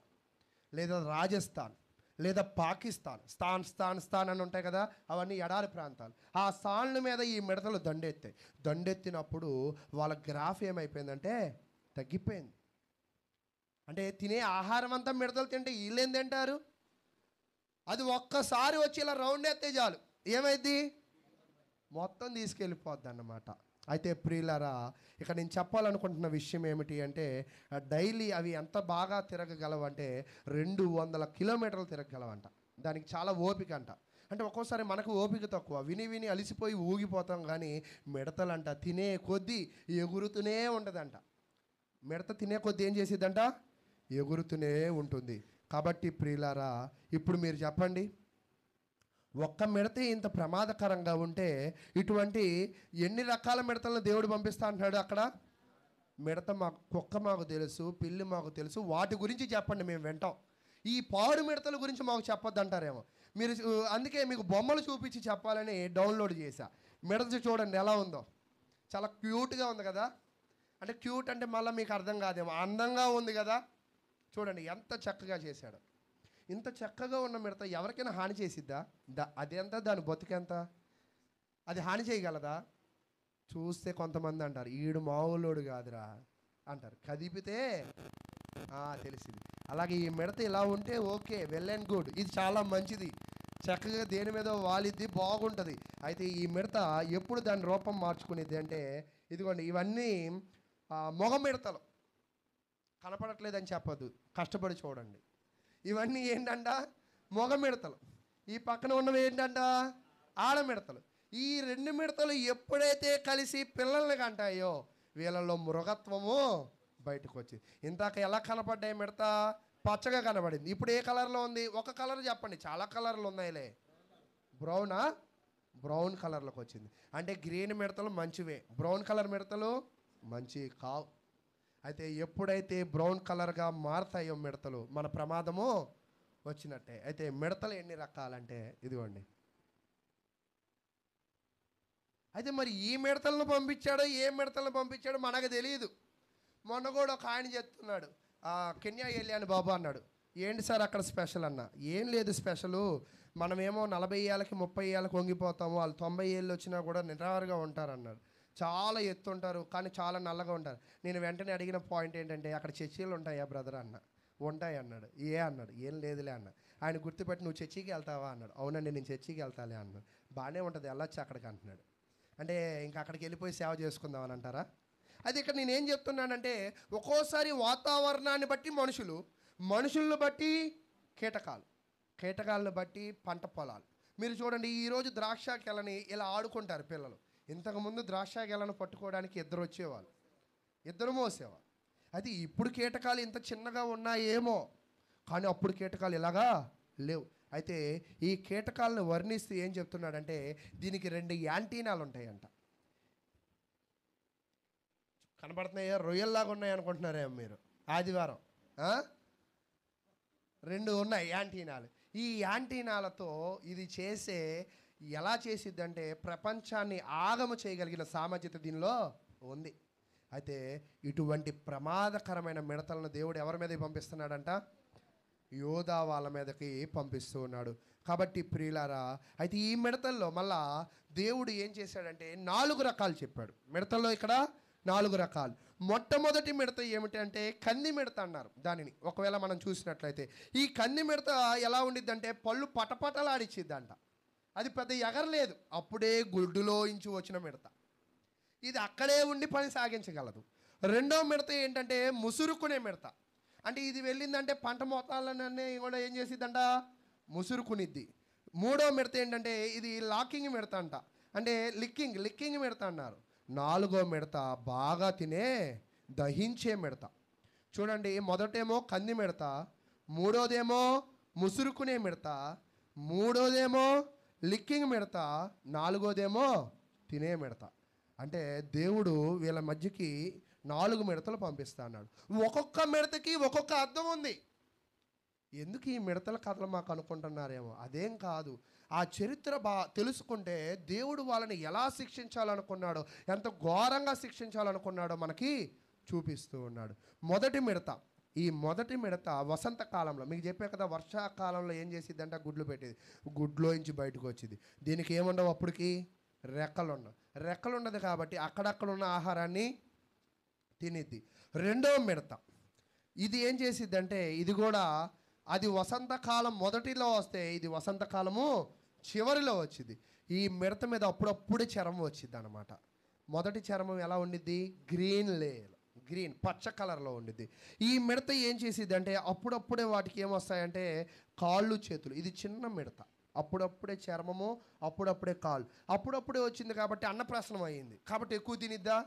లేదా రాజస్థాన్ లేదా పాకిస్తాన్, స్థాన్ అని ఉంటాయి కదా, అవన్నీ ఎడారి ప్రాంతాలు. ఆ స్థాన్ల మీద ఈ మిడతలు దండెత్తాయి. దండెత్తినప్పుడు వాళ్ళ గ్రాఫ్ ఏమైపోయిందంటే తగ్గిపోయింది. అంటే తినే ఆహారం అంతా మిడతలు తింటే వీళ్ళేం తింటారు? అది ఒక్కసారి వచ్చి ఇలా రౌండ్ ఎత్తే చాలు, ఏమైంది, మొత్తం తీసుకెళ్ళిపోద్ది అన్నమాట. అయితే ప్రియులారా, ఇక నేను చెప్పాలనుకుంటున్న విషయం ఏమిటి అంటే, డైలీ అవి ఎంత బాగా తిరగగలవంటే 200 కిలోమీటర్లు తిరగగలవంట. దానికి చాలా ఓపిక అంట. అంటే ఒక్కోసారి మనకు ఓపిక తక్కువ, విని విని అలిసిపోయి ఊగిపోతాం. కానీ మిడతలంట తినే కొద్దీ ఎగురుతూనే ఉండదంట. మిడత తినే కొద్దీ ఏం చేసిద్దంట, ఎగురుతూనే ఉంటుంది. కాబట్టి ప్రియులారా, ఇప్పుడు మీరు చెప్పండి, ఒక్క మిడతే ఇంత ప్రమాదకరంగా ఉంటే ఇటువంటి ఎన్ని రకాల మిడతలను దేవుడు పంపిస్తా అంటున్నాడు అక్కడ? మిడత మాకు, కుక్క మాకు తెలుసు, పిల్లి మాకు తెలుసు, వాటి గురించి చెప్పండి మేము వింటాం. ఈ పాడు మిడతల గురించి మాకు చెప్పొద్దు అంటారేమో మీరు. అందుకే మీకు బొమ్మలు చూపించి చెప్పాలని డౌన్లోడ్ చేశా. మిడత చూడండి ఎలా ఉందో, చాలా క్యూట్గా ఉంది కదా. అంటే క్యూట్ అంటే మళ్ళీ మీకు అర్థం కాదేమో, అందంగా ఉంది కదా. చూడండి ఎంత చక్కగా చేశాడు. ఇంత చక్కగా ఉన్న మిడత ఎవరికైనా హాని చేసిద్దా? అదెంత, దాని బతుకెంత? అది హాని చేయగలదా? చూస్తే కొంతమంది అంటారు ఈడు మామూలోడు కాదురా అంటారు, కదిపితే తెలిసింది. అలాగే ఈ మిడత ఇలా ఉంటే ఓకే, వెల్ అండ్ గుడ్, ఇది చాలా మంచిది, చక్కగా దేని మీద వాలిద్ది, బాగుంటుంది. అయితే ఈ మిడత ఎప్పుడు దాని రూపం మార్చుకునేది అంటే, ఇదిగోండి ఇవన్నీ మొగ మిడతలు. కనపడట్లేదని చెప్పదు, కష్టపడి చూడండి. ఇవన్నీ ఏంటంట, మొగ మిడతలు. ఈ పక్కన ఉన్నవి ఏంటంట, ఆడ మిడతలు. ఈ 2 మిడతలు ఎప్పుడైతే కలిసి పిల్లల్ని కంటాయో వీళ్ళలో మృగత్వము బయటకు వచ్చింది. ఇందాక ఎలా కనపడ్డాయి మిడత? పచ్చగా కనబడింది. ఇప్పుడు ఏ కలర్లో ఉంది? ఒక కలర్ చెప్పండి, చాలా కలర్లు ఉన్నాయిలే. బ్రౌనా? బ్రౌన్ కలర్లోకి వచ్చింది. అంటే గ్రీన్ మిడతలు మంచివే, బ్రౌన్ కలర్ మిడతలు మంచివి కావు. అయితే ఎప్పుడైతే బ్రౌన్ కలర్గా మారుతాయో మిడతలు, మన ప్రమాదము వచ్చినట్టే. అయితే మిడతలు ఎన్ని రకాలంటే ఇదిగోండి. అయితే మరి ఈ మిడతలను పంపించాడో ఏ మిడతలను పంపించాడో మనకు తెలియదు. మొన్న కూడా ఒక ఆయన చెప్తున్నాడు, కెన్యా వెళ్ళాను బాబు అన్నాడు. ఏంటి సార్ అక్కడ స్పెషల్ అన్న? ఏం లేదు స్పెషలు, మనమేమో 40 ఏళ్ళకి 30 ఏళ్ళకి వంగిపోతాము, వాళ్ళు 90 ఏళ్ళు వచ్చినా కూడా నిటారుగా ఉంటారన్నాడు. చాలా ఎత్తు ఉంటారు, కానీ చాలా నల్లగా ఉంటారు. నేను వెంటనే అడిగిన పాయింట్ ఏంటంటే, అక్కడ చర్చీలు ఉంటాయా బ్రదర్ అన్న? ఉంటాయి అన్నాడు. అన్నాడు. ఏం లేదులే అన్న. ఆయన గుర్తుపెట్టి, నువ్వు చర్చికి వెళ్తావా అన్నాడు. అవునండి నేను చర్చికి వెళ్తాలే అన్నాడు. బాగానే ఉంటుంది, వెళ్ళొచ్చు అక్కడికి అంటున్నాడు. అంటే ఇంకా అక్కడికి వెళ్ళిపోయి సేవ చేసుకుందామని అంటారా? అది ఇక్కడ నేనేం చెప్తున్నానంటే, ఒక్కోసారి వాతావరణాన్ని బట్టి మనుషులను బట్టి కీటకాలను బట్టి పంట పొలాలు. మీరు చూడండి, ఈరోజు ద్రాక్ష గెలని ఇలా ఆడుకుంటారు పిల్లలు. ఇంతకుముందు ద్రాక్ష గెలను పట్టుకోవడానికి ఇద్దరు వచ్చేవాళ్ళు, ఇద్దరు మోసేవాళ్ళు. అది ఇప్పుడు కీటకాలు ఇంత చిన్నగా ఉన్నాయేమో, కానీ అప్పుడు కీటకాలు ఇలాగా లేవు. అయితే ఈ కీటకాలను వర్ణిస్తూ ఏం చెప్తున్నాడంటే, దీనికి 2 యాంటీనాలు ఉంటాయంట. కనబడుతున్నాయా? రొయ్యల్లాగా ఉన్నాయి అనుకుంటున్నారేమో మీరు. ఆదివారం 2 ఉన్నాయి యాంటీనాలు. ఈ యాంటీనాలతో ఇది చేసే ఎలా చేసిద్దంటే ప్రపంచాన్ని ఆగము చేయగలిగిన సామర్థ్యత దీనిలో ఉంది. అయితే ఇటువంటి ప్రమాదకరమైన మిడతలను దేవుడు ఎవరి మీద పంపిస్తున్నాడంట? యోధా వాళ్ళ మీదకి పంపిస్తూ ఉన్నాడు. కాబట్టి ప్రియులారా, అయితే ఈ మిడతల్లో మళ్ళా దేవుడు ఏం చేశాడంటే 4 రకాలు చెప్పాడు. మిడతల్లో ఇక్కడ 4 రకాలు. మొట్టమొదటి మిడత ఏమిటంటే కంది మిడత అన్నారు దానిని. ఒకవేళ మనం చూసినట్లయితే ఈ కంది మిడత ఎలా ఉండిద్దంటే పళ్ళు పటపటలాడిచ్చిద్దంట. అది పెద్ద ఎగరలేదు, అప్పుడే గుడ్డులో ఇంచి వచ్చిన మిడత. ఇది అక్కడే ఉండి పని సాగించగలదు. రెండో మిడత ఏంటంటే ముసురుకునే మిడత. అంటే ఇది వెళ్ళిందంటే పంట మొత్తాలన్నీ కూడా ఏం చేసిద్దంట? ముసురుకునిద్ది. మూడో మిడత ఏంటంటే ఇది లాకింగ్ మిడత అంట, అంటే లిక్కింగ్ మిడత అన్నారు. నాలుగో మిడత బాగా తినే దహించే మిడత. చూడండి, మొదటేమో కంది మిడత, మూడోదేమో ముసురుకునే మిడత, మూడోదేమో లిక్కింగ్ మిడత, నాలుగోదేమో తినే మిడత. అంటే దేవుడు వీళ్ళ మధ్యకి 4 మిడతలు పంపిస్తా అన్నాడు. ఒక్కొక్క మిడతకి ఒక్కొక్క అర్థం ఉంది. ఎందుకు ఈ మిడతల కథలు మాకు అనుకుంటున్నారేమో, అదేం కాదు. ఆ చరిత్ర తెలుసుకుంటే దేవుడు వాళ్ళని ఎలా శిక్షించాలనుకున్నాడో, ఎంత ఘోరంగా శిక్షించాలనుకున్నాడో మనకి చూపిస్తూ ఉన్నాడు. మొదటి మిడత, ఈ మొదటి మిడత వసంతకాలంలో, మీకు చెప్పే కదా వర్షాకాలంలో ఏం చేసిద్దంట? గుడ్లు పెట్టేది. గుడ్లోంచి బయటకు వచ్చింది. దీనికి ఏముండవు అప్పటికి? రెక్కలు ఉండదు కాబట్టి అక్కడక్కడ ఉన్న ఆహారాన్ని తినిద్ది. రెండో మిడత ఇది ఏం చేసిద్దంటే, ఇది కూడా అది వసంతకాలం మొదటిలో వస్తే ఇది వసంతకాలము చివరిలో వచ్చింది. ఈ మిడత మీద అప్పుడప్పుడే చర్మం వచ్చింది అనమాట. మొదటి చర్మం ఎలా ఉండిద్ది? గ్రీన్ పచ్చ కలర్లో ఉండిద్ది. ఈ మిడత ఏం చేసిద్ది అంటే అప్పుడప్పుడే వాటికి ఏమొస్తాయంటే కాళ్ళు చేతులు. ఇది చిన్న మిడత, అప్పుడప్పుడే చర్మము, అప్పుడప్పుడే కాళ్ళు, అప్పుడప్పుడే వచ్చింది కాబట్టి అన్నప్రాసనం అయ్యింది. కాబట్టి ఎక్కువ తినిద్దా?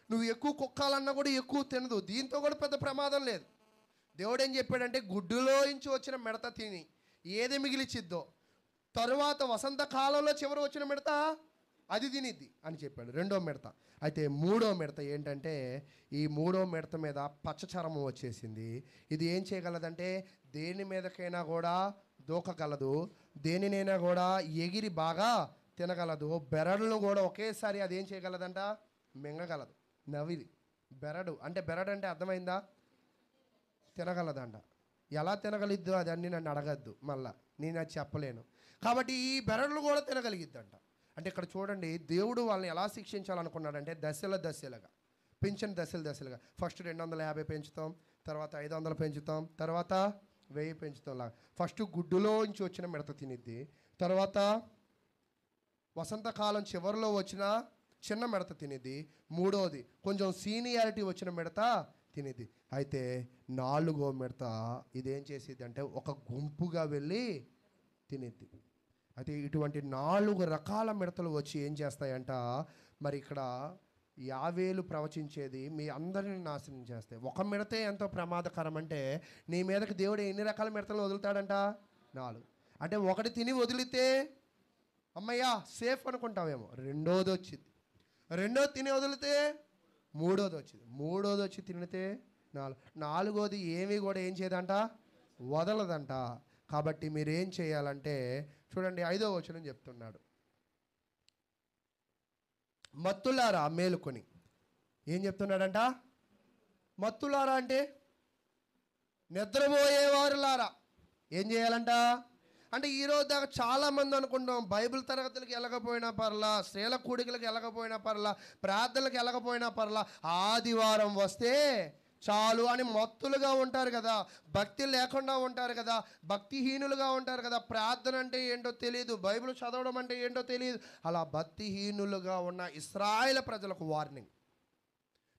నువ్వు ఎక్కువ కుక్కాలన్నా కూడా ఎక్కువ తినదు. దీంతో కూడా పెద్ద ప్రమాదం లేదు. దేవుడు ఏం చెప్పాడంటే గుడ్డులో నుంచి వచ్చిన మిడత తిని ఏది మిగిలిచ్చిద్దో తరువాత వసంతకాలంలో చివరి వచ్చిన మిడత అది తినిద్ది అని చెప్పాడు. రెండో మిడత. అయితే మూడో మిడత ఏంటంటే, ఈ మూడో మిడత మీద పచ్చ చర్మం వచ్చేసింది. ఇది ఏం చేయగలదంటే దేని మీదకైనా కూడా దూకగలదు, దేనినైనా కూడా ఎగిరి బాగా తినగలదు, బెరడును కూడా ఒకేసారి అది ఏం చేయగలదంట? మింగగలదు. నవిలి బెరడు అంటే అర్థమైందా? తినగలదంట. ఎలా తినగలిద్దు అదన్నీ నన్ను అడగద్దు, మళ్ళా నేను అది చెప్పలేను. కాబట్టి ఈ బెరడులు కూడా తినగలిగిద్దంట. అంటే ఇక్కడ చూడండి, దేవుడు వాళ్ళని ఎలా శిక్షించాలనుకున్నాడంటే దశలుగా పెంచిన దశలుగా. ఫస్ట్ 250 పెంచుతాం, తర్వాత 500 పెంచుతాం, తర్వాత 1000 పెంచుతాం లాగా. ఫస్ట్ గుడ్డులోంచి వచ్చిన మిడత తినిద్ది, తర్వాత వసంతకాలం చివరిలో వచ్చిన చిన్న మిడత తినిద్ది, మూడోది కొంచెం సీనియారిటీ వచ్చిన మిడత తినిద్ది. అయితే 4వ మిడత ఇదేం చేసిద్ది అంటే ఒక గుంపుగా వెళ్ళి తినిద్ది. అయితే ఇటువంటి 4 రకాల మిడతలు వచ్చి ఏం చేస్తాయంట, మరి ఇక్కడ యావేలు ప్రవచించేది మీ అందరిని నాశనం చేస్తాయి. ఒక మిడతే ఎంతో ప్రమాదకరం అంటే నీ మీదకి దేవుడు ఎన్ని రకాల మిడతలు వదులుతాడంట? 4. అంటే ఒకటి తిని వదిలితే అమ్మయ్యా సేఫ్ అనుకుంటావేమో, రెండోది వచ్చింది, రెండోది తిని వదిలితే మూడోది వచ్చింది, మూడోది వచ్చి తినితే 4, నాలుగోది ఏమీ కూడా ఏం చేయదంట? వదలదంట. కాబట్టి మీరేం చేయాలంటే చూడండి, 5వ వచనం చెప్తున్నాడు, మత్తులారా మేలుకొని. ఏం చెప్తున్నాడంట? మత్తులారా అంటే నిద్రపోయేవారులారా ఏం చేయాలంట అంటే ఈరోజు దాకా చాలామంది అనుకుంటాం బైబిల్ తరగతులకు వెళ్ళకపోయినా పర్లా, స్త్రీల కూడికలకు వెళ్ళకపోయినా పర్లా, ప్రార్థనలకు వెళ్ళకపోయినా పర్లా, ఆదివారం వస్తే చాలు అని మత్తులుగా ఉంటారు కదా, భక్తి లేకుండా ఉంటారు కదా, భక్తిహీనులుగా ఉంటారు కదా, ప్రార్థన అంటే ఏంటో తెలియదు, బైబిల్ చదవడం అంటే ఏంటో తెలియదు. అలా భక్తిహీనులుగా ఉన్న ఇశ్రాయేలు ప్రజలకు వార్నింగ్,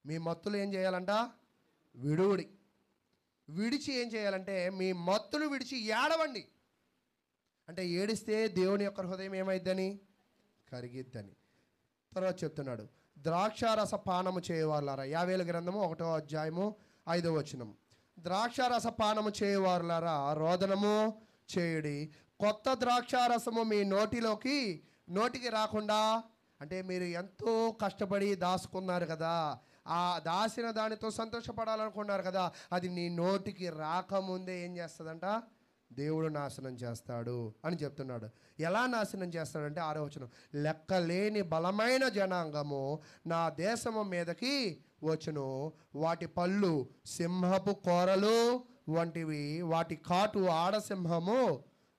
మీ మత్తులు ఏం చేయాలంట? విడిచి ఏం చేయాలంటే మీ మత్తులు విడిచి ఏడవండి. అంటే ఏడిస్తే దేవుని యొక్క హృదయం ఏమైద్దని? కరిగిద్దని. తర్వాత చెప్తున్నాడు, ద్రాక్షారస పానము చేయవారులారా. యావేలు గ్రంథము 1వ అధ్యాయము 5వ వచనం. ద్రాక్షారస పానము చేయవారులారా రోదనము చేయుడి, కొత్త ద్రాక్షారసము మీ నోటికి రాకుండా. అంటే మీరు ఎంతో కష్టపడి దాచుకున్నారు కదా, ఆ దాచిన దానితో సంతోషపడాలనుకున్నారు కదా, అది నీ నోటికి రాకముందే ఏం చేస్తుందంట? దేవుడు నాశనం చేస్తాడు అని చెప్తున్నాడు. ఎలా నాశనం చేస్తాడంటే 6వ వచనం, లెక్కలేని బలమైన జనాంగము నా దేశము మీదకి వచ్చును, వాటి పళ్ళు సింహపు కోరలు వంటివి, వాటి కాటు ఆడసింహము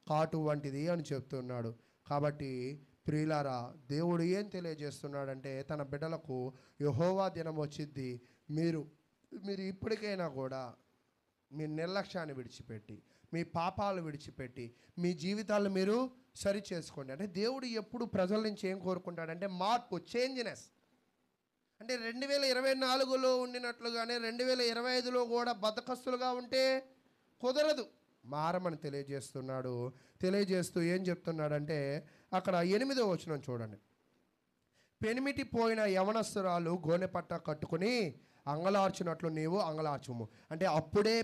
కాటు వంటిది అని చెప్తున్నాడు. కాబట్టి ప్రియులారా, దేవుడు ఏం తెలియజేస్తున్నాడంటే తన బిడ్డలకు యెహోవా దినం వచ్చిద్ది, మీరు ఇప్పటికైనా కూడా మీ నిర్లక్ష్యాన్ని విడిచిపెట్టి, మీ పాపాలు విడిచిపెట్టి మీ జీవితాలను మీరు సరి చేసుకోండి. అంటే దేవుడు ఎప్పుడు ప్రజల నుంచి ఏం కోరుకుంటాడంటే మార్పు, చేంజ్నెస్. అంటే 2024లో ఉండినట్లుగానే 2025లో కూడా బద్ధకస్తులుగా ఉంటే కుదరదు, మారమని తెలియజేస్తున్నాడు. తెలియజేస్తూ ఏం చెప్తున్నాడంటే అక్కడ 8వ వచనం చూడండి, పెనిమిటి పోయిన యవనస్తురాలు గోనెపట్ట కట్టుకుని అంగలార్చినట్లు నీవు అంగలార్చుము. అంటే అప్పుడే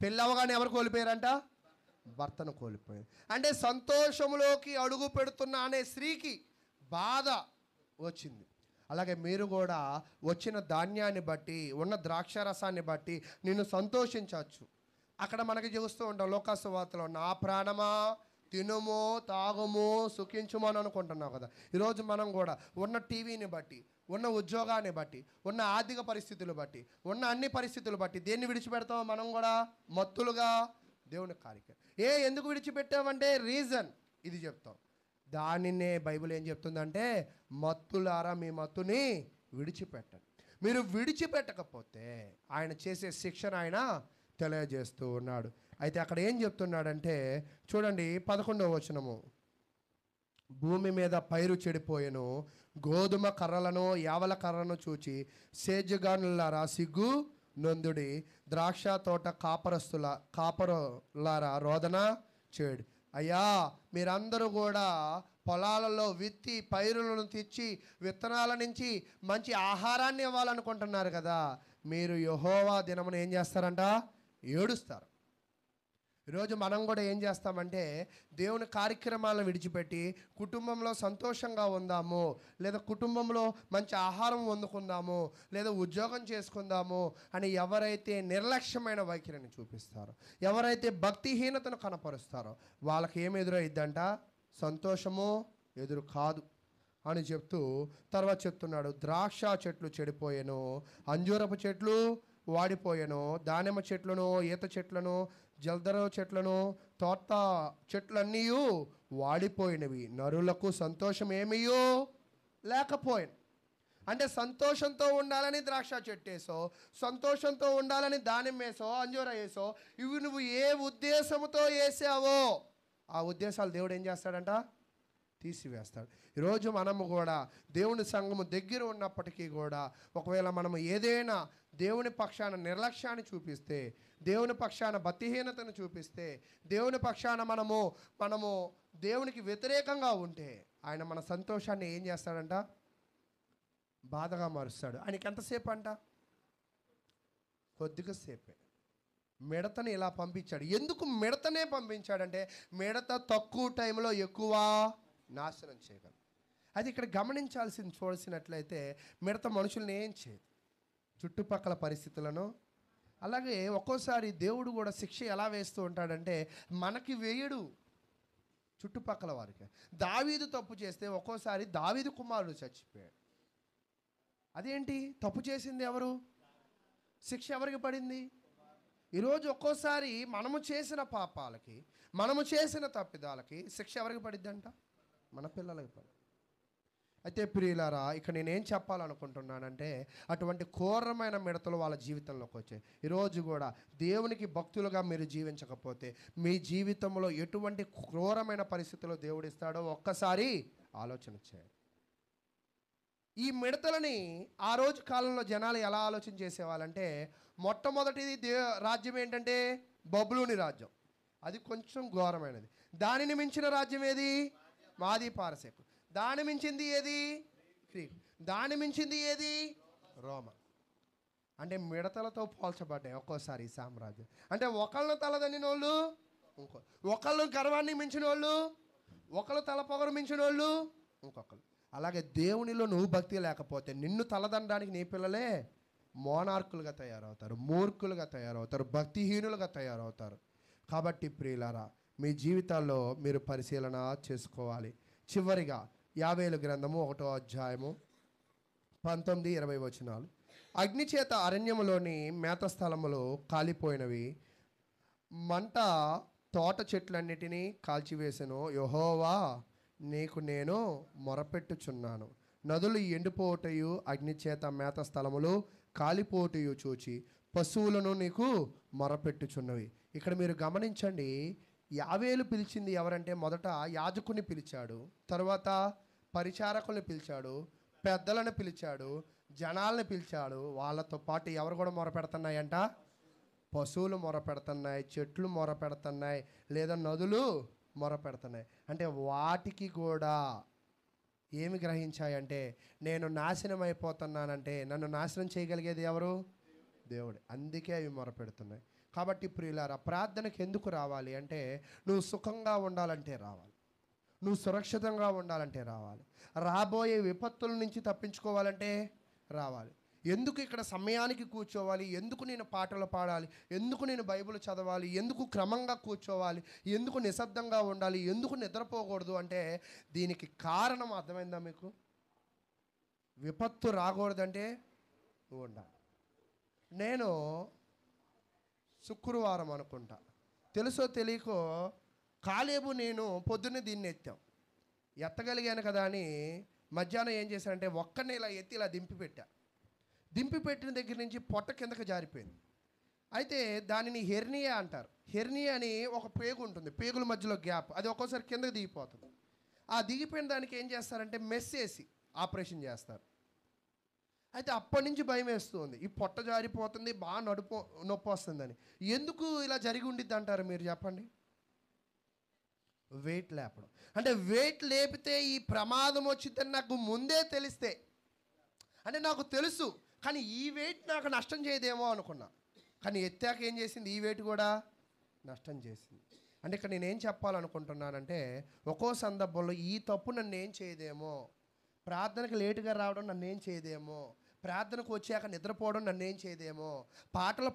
పెళ్ళవగానే ఎవరు కోల్పోయారంట? భర్తను కోల్పోయారు. అంటే సంతోషంలోకి అడుగు పెడుతున్న అనే స్త్రీకి బాధ వచ్చింది. అలాగే మీరు కూడా వచ్చిన ధాన్యాన్ని బట్టి, ఉన్న ద్రాక్షారసాన్ని బట్టి నిన్ను సంతోషించవచ్చు. అక్కడ మనకి చూస్తూ ఉంటాం లోకాసువార్తలో, నా ప్రాణమా తినుము తాగుము సుఖించుము అని అనుకుంటున్నావు కదా. ఈరోజు మనం కూడా ఉన్న టీవీని బట్టి, ఉన్న ఉద్యోగాన్ని బట్టి, ఉన్న ఆర్థిక పరిస్థితులు బట్టి, ఉన్న అన్ని పరిస్థితులు బట్టి దేన్ని విడిచిపెడతామో మనం కూడా మత్తులుగా దేవుని కార్యక్రమం. ఎందుకు విడిచిపెట్టామంటే రీజన్ ఇది చెప్తాం. దానినే బైబిల్ ఏం చెప్తుందంటే, మత్తులారా మీ మత్తుని విడిచిపెట్టండి. మీరు విడిచిపెట్టకపోతే ఆయన చేసే శిక్షణ ఆయన తెలియజేస్తూ ఉన్నాడు. అయితే అక్కడ ఏం చెప్తున్నాడంటే చూడండి 11వ వచనము, భూమి మీద పైరు చెడిపోయెను, గోధుమ కర్రలను యావల కర్రను చూచి సేద్యగానులారా సిగ్గు నొందుడి, ద్రాక్ష తోట కాపరులారా రోదన చేడు. అయ్యా, మీరందరూ కూడా పొలాలలో విత్తి పైరులను తెచ్చి విత్తనాల నుంచి మంచి ఆహారాన్ని ఇవ్వాలనుకుంటున్నారు కదా, మీరు యెహోవా దినమున ఏం చేస్తారంట? ఏడుస్తారు. ఈరోజు మనం కూడా ఏం చేస్తామంటే దేవుని కార్యక్రమాలను విడిచిపెట్టి కుటుంబంలో సంతోషంగా ఉందాము, లేదా కుటుంబంలో మంచి ఆహారం వండుకుందాము, లేదా ఉద్యోగం చేసుకుందాము అని ఎవరైతే నిర్లక్ష్యమైన వైఖరిని చూపిస్తారో, ఎవరైతే భక్తిహీనతను కనపరుస్తారో వాళ్ళకి ఏమి ఎదురైద్దంట? సంతోషము ఎదురు కాదు అని చెప్తూ తర్వాత చెప్తున్నాడు, ద్రాక్ష చెట్లు చెడిపోయెను, అంజూరపు చెట్లు వాడిపోయెను, దానిమ్మ చెట్లను, ఈత చెట్లను, జల్దర చెట్లను, తోట చెట్లన్నీ వాడిపోయినవి, నరులకు సంతోషం ఏమీయో లేకపోయిన. అంటే సంతోషంతో ఉండాలని ద్రాక్ష చెట్టేసో, సంతోషంతో ఉండాలని దానిమ్మేసో, అంజూర వేసో, ఇవి నువ్వు ఏ ఉద్దేశంతో వేసావో ఆ ఉద్దేశాలు దేవుడు ఏం చేస్తాడంట? తీసివేస్తాడు. ఈరోజు మనము కూడా దేవుని సంఘము దగ్గర ఉన్నప్పటికీ కూడా ఒకవేళ మనము ఏదైనా దేవుని పక్షాన నిర్లక్ష్యాన్ని చూపిస్తే, దేవుని పక్షాన భక్తిహీనతను చూపిస్తే, దేవుని పక్షాన మనము దేవునికి వ్యతిరేకంగా ఉంటే ఆయన మన సంతోషాన్ని ఏం చేస్తాడంట? బాధగా మారుస్తాడు. ఆయనకి ఎంతసేపు అంట? కొద్దిగా సేపే. మిడతని ఇలా పంపించాడు. ఎందుకు మిడతనే పంపించాడంటే మిడత తక్కువ టైంలో ఎక్కువ నాశనం చేయగలరు. అది ఇక్కడ గమనించాల్సింది. చూడాల్సినట్లయితే మిడత మనుషుల్ని ఏం చేయదు, చుట్టుపక్కల పరిస్థితులను. అలాగే ఒక్కోసారి దేవుడు కూడా శిక్ష ఎలా వేస్తూ ఉంటాడంటే మనకి వేయడు, చుట్టుపక్కల వారికి. దావీదు తప్పు చేస్తే ఒక్కోసారి దావీదు కుమారుడు చచ్చిపోయాడు. అదేంటి? తప్పు చేసింది ఎవరు? శిక్ష ఎవరికి పడింది? ఈరోజు ఒక్కోసారి మనము చేసిన పాపాలకి, మనము చేసిన తప్పిదాలకి శిక్ష ఎవరికి పడిద్దంట? మన పిల్లలకి పడి. అయితే ప్రియులారా, ఇక్కడ నేనేం చెప్పాలనుకుంటున్నానంటే అటువంటి ఘోరమైన మిడతలు వాళ్ళ జీవితంలోకి వచ్చాయి. ఈరోజు కూడా దేవునికి భక్తులుగా మీరు జీవించకపోతే మీ జీవితంలో ఎటువంటి క్రూరమైన పరిస్థితుల్లో దేవుడు ఇస్తాడో ఒక్కసారి ఆలోచన చేయండి. ఈ మిడతలని ఆ రోజు కాలంలో జనాలు ఎలా ఆలోచన చేసేవాళ్ళంటే, మొట్టమొదటిది రాజ్యం ఏంటంటే బబులోని రాజ్యం. అది కొంచెం ఘోరమైనది. దానిని మించిన రాజ్యం ఏది? మాది పారసేకు. దాని మించింది ఏది? గ్రీక్. దాని మించింది ఏది? రోమా. అంటే మిడతలతో పోల్చబడ్డాయి ఒక్కోసారి ఈ సామ్రాజ్యం. అంటే ఒకళ్ళను తలదన్నిన వాళ్ళు ఒకళ్ళు గర్వాన్ని మించిన వాళ్ళు, ఒకళ్ళు తల పొగరు మించిన వాళ్ళు ఇంకొకళ్ళు. అలాగే దేవునిలో నువ్వు భక్తి లేకపోతే నిన్ను తలదనడానికి నీ పిల్లలే మోనార్కులుగా తయారవుతారు, మూర్ఖులుగా తయారవుతారు, భక్తిహీనులుగా తయారవుతారు. కాబట్టి ప్రియులారా, మీ జీవితాల్లో మీరు పరిశీలన చేసుకోవాలి. చివరిగా యావేలు గ్రంథము 1వ అధ్యాయము 19-20 వచనాలు. అగ్నిచేత అరణ్యములోని మేత స్థలములు కాలిపోయినవి, మంట తోట చెట్లన్నిటినీ కాల్చివేసెను. యెహోవా, నీకు నేను మొరపెట్టుచున్నాను. నదులు ఎండిపోటయు అగ్నిచేత మేత స్థలములు కాలిపోటయు చూచి పశువులను నీకు మొరపెట్టుచున్నవి. ఇక్కడ మీరు గమనించండి, యావేలు పిలిచింది ఎవరంటే మొదట యాజకుని పిలిచాడు, తర్వాత పరిచారకుల్ని పిలిచాడు, పెద్దలను పిలిచాడు, జనాలను పిలిచాడు. వాళ్ళతో పాటు ఎవరు కూడా మొరపెడుతున్నాయంట? పశువులు మొరపెడుతున్నాయి, చెట్లు మొరపెడుతున్నాయి, లేదా నదులు మొరపెడుతున్నాయి. అంటే వాటికి కూడా ఏమి గ్రహించాయంటే, నేను నాశనం అయిపోతున్నానంటే నన్ను నాశనం చేయగలిగేది ఎవరు? దేవుడు. అందుకే అవి మొరపెడుతున్నాయి. కాబట్టి ప్రియులారా, ప్రార్థనకు ఎందుకు రావాలి అంటే, నువ్వు సుఖంగా ఉండాలంటే రావాలి, నువ్వు సురక్షితంగా ఉండాలంటే రావాలి, రాబోయే విపత్తుల నుంచి తప్పించుకోవాలంటే రావాలి. ఎందుకు ఇక్కడ సమయానికి కూర్చోవాలి, ఎందుకు నేను పాటలు పాడాలి, ఎందుకు నేను బైబిల్ చదవాలి, ఎందుకు క్రమంగా కూర్చోవాలి, ఎందుకు నిశ్శబ్దంగా ఉండాలి, ఎందుకు నిద్రపోకూడదు అంటే దీనికి కారణం అర్థమైందా మీకు? విపత్తు రాకూడదంటే నువ్వు ఉండాలి. నేను శుక్రవారం అనుకుంటా, తెలుసో తెలియకో కాలేబు నేను పొద్దున్నే దీన్ని ఎత్తగలిగాను కదా అని మధ్యాహ్నం ఏం చేశానంటే ఒక్కనే ఇలా ఎత్తి ఇలా దింపి పెట్టిన దగ్గర నుంచి పొట్ట కిందకి జారిపోయింది. అయితే దానిని హెర్నియా అంటారు. హెర్నియా అని ఒక పేగు ఉంటుంది, పేగుల మధ్యలో గ్యాప్, అది ఒక్కోసారి కిందకి దిగిపోతుంది. ఆ దిగిపోయిన దానికి ఏం చేస్తారంటే మెస్ వేసి ఆపరేషన్ చేస్తారు. అయితే అప్పటి నుంచి భయం వేస్తుంది, ఈ పొట్ట జారిపోతుంది, బాగా నొప్పి వస్తుందని. ఎందుకు ఇలా జరిగి ఉండిద్ది అంటారు మీరు చెప్పండి? వెయిట్ లేపడం. అంటే వెయిట్ లేపితే ఈ ప్రమాదం వచ్చిందని నాకు ముందే తెలిస్తే, అంటే నాకు తెలుసు, కానీ ఈ వెయిట్ నాకు నష్టం చేయదేమో అనుకున్నా, కానీ ఎత్తాక ఏం చేసింది? ఈ వెయిట్ కూడా నష్టం చేసింది. అంటే ఇక్కడ నేనేం చెప్పాలనుకుంటున్నానంటే, ఒక్కో సందర్భంలో ఈ తప్పు నన్ను ఏం చేయదేమో, ప్రార్థనకు లేటుగా రావడం నన్ను ఏం చేయదేమో, ప్రార్థనకు వచ్చాక నిద్రపోవడం నన్ను ఏం చేయదేమో, పాటలు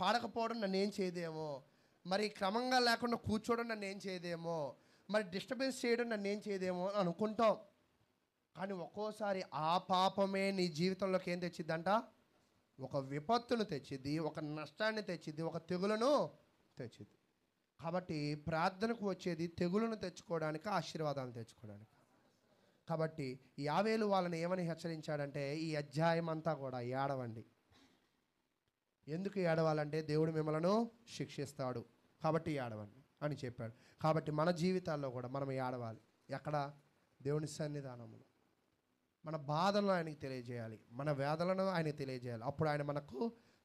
పాడకపోవడం నన్ను ఏం చేయదేమో, మరి క్రమంగా లేకుండా కూర్చోవడం నన్ను ఏం చేయదేమో, మరి డిస్టర్బెన్స్ చేయడం నన్ను ఏం చేయదేమో అని అనుకుంటాం. కానీ ఒక్కోసారి ఆ పాపమే నీ జీవితంలోకి ఏం తెచ్చిద్దంట? ఒక విపత్తును తెచ్చిద్ది, ఒక నష్టాన్ని తెచ్చిద్ది, ఒక తెగులను తెచ్చిద్ది. కాబట్టి ప్రార్థనకు వచ్చేది తెగులను తెచ్చుకోవడానికి, ఆశీర్వాదాలను తెచ్చుకోవడానికి. కాబట్టి యావేలు వాళ్ళని ఏమని హెచ్చరించాడంటే, ఈ అధ్యాయం అంతా కూడా ఏడవండి. ఎందుకు ఏడవాలంటే దేవుడు మిమ్మలను శిక్షిస్తాడు కాబట్టి ఏడవండి అని చెప్పాడు. కాబట్టి మన జీవితాల్లో కూడా మనం ఏడవాలి. ఎక్కడ? దేవుని సన్నిధానంలో. మన బాధలను ఆయనకి తెలియజేయాలి, మన వేదనలను ఆయనకి తెలియజేయాలి. అప్పుడు ఆయన మనకు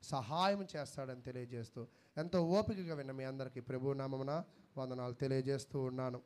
సహాయం చేస్తాడని తెలియజేస్తూ ఎంతో ఓపికగా విన్న మీ అందరికీ ప్రభువు నామమున వందనాలు తెలియజేస్తూ ఉన్నాను.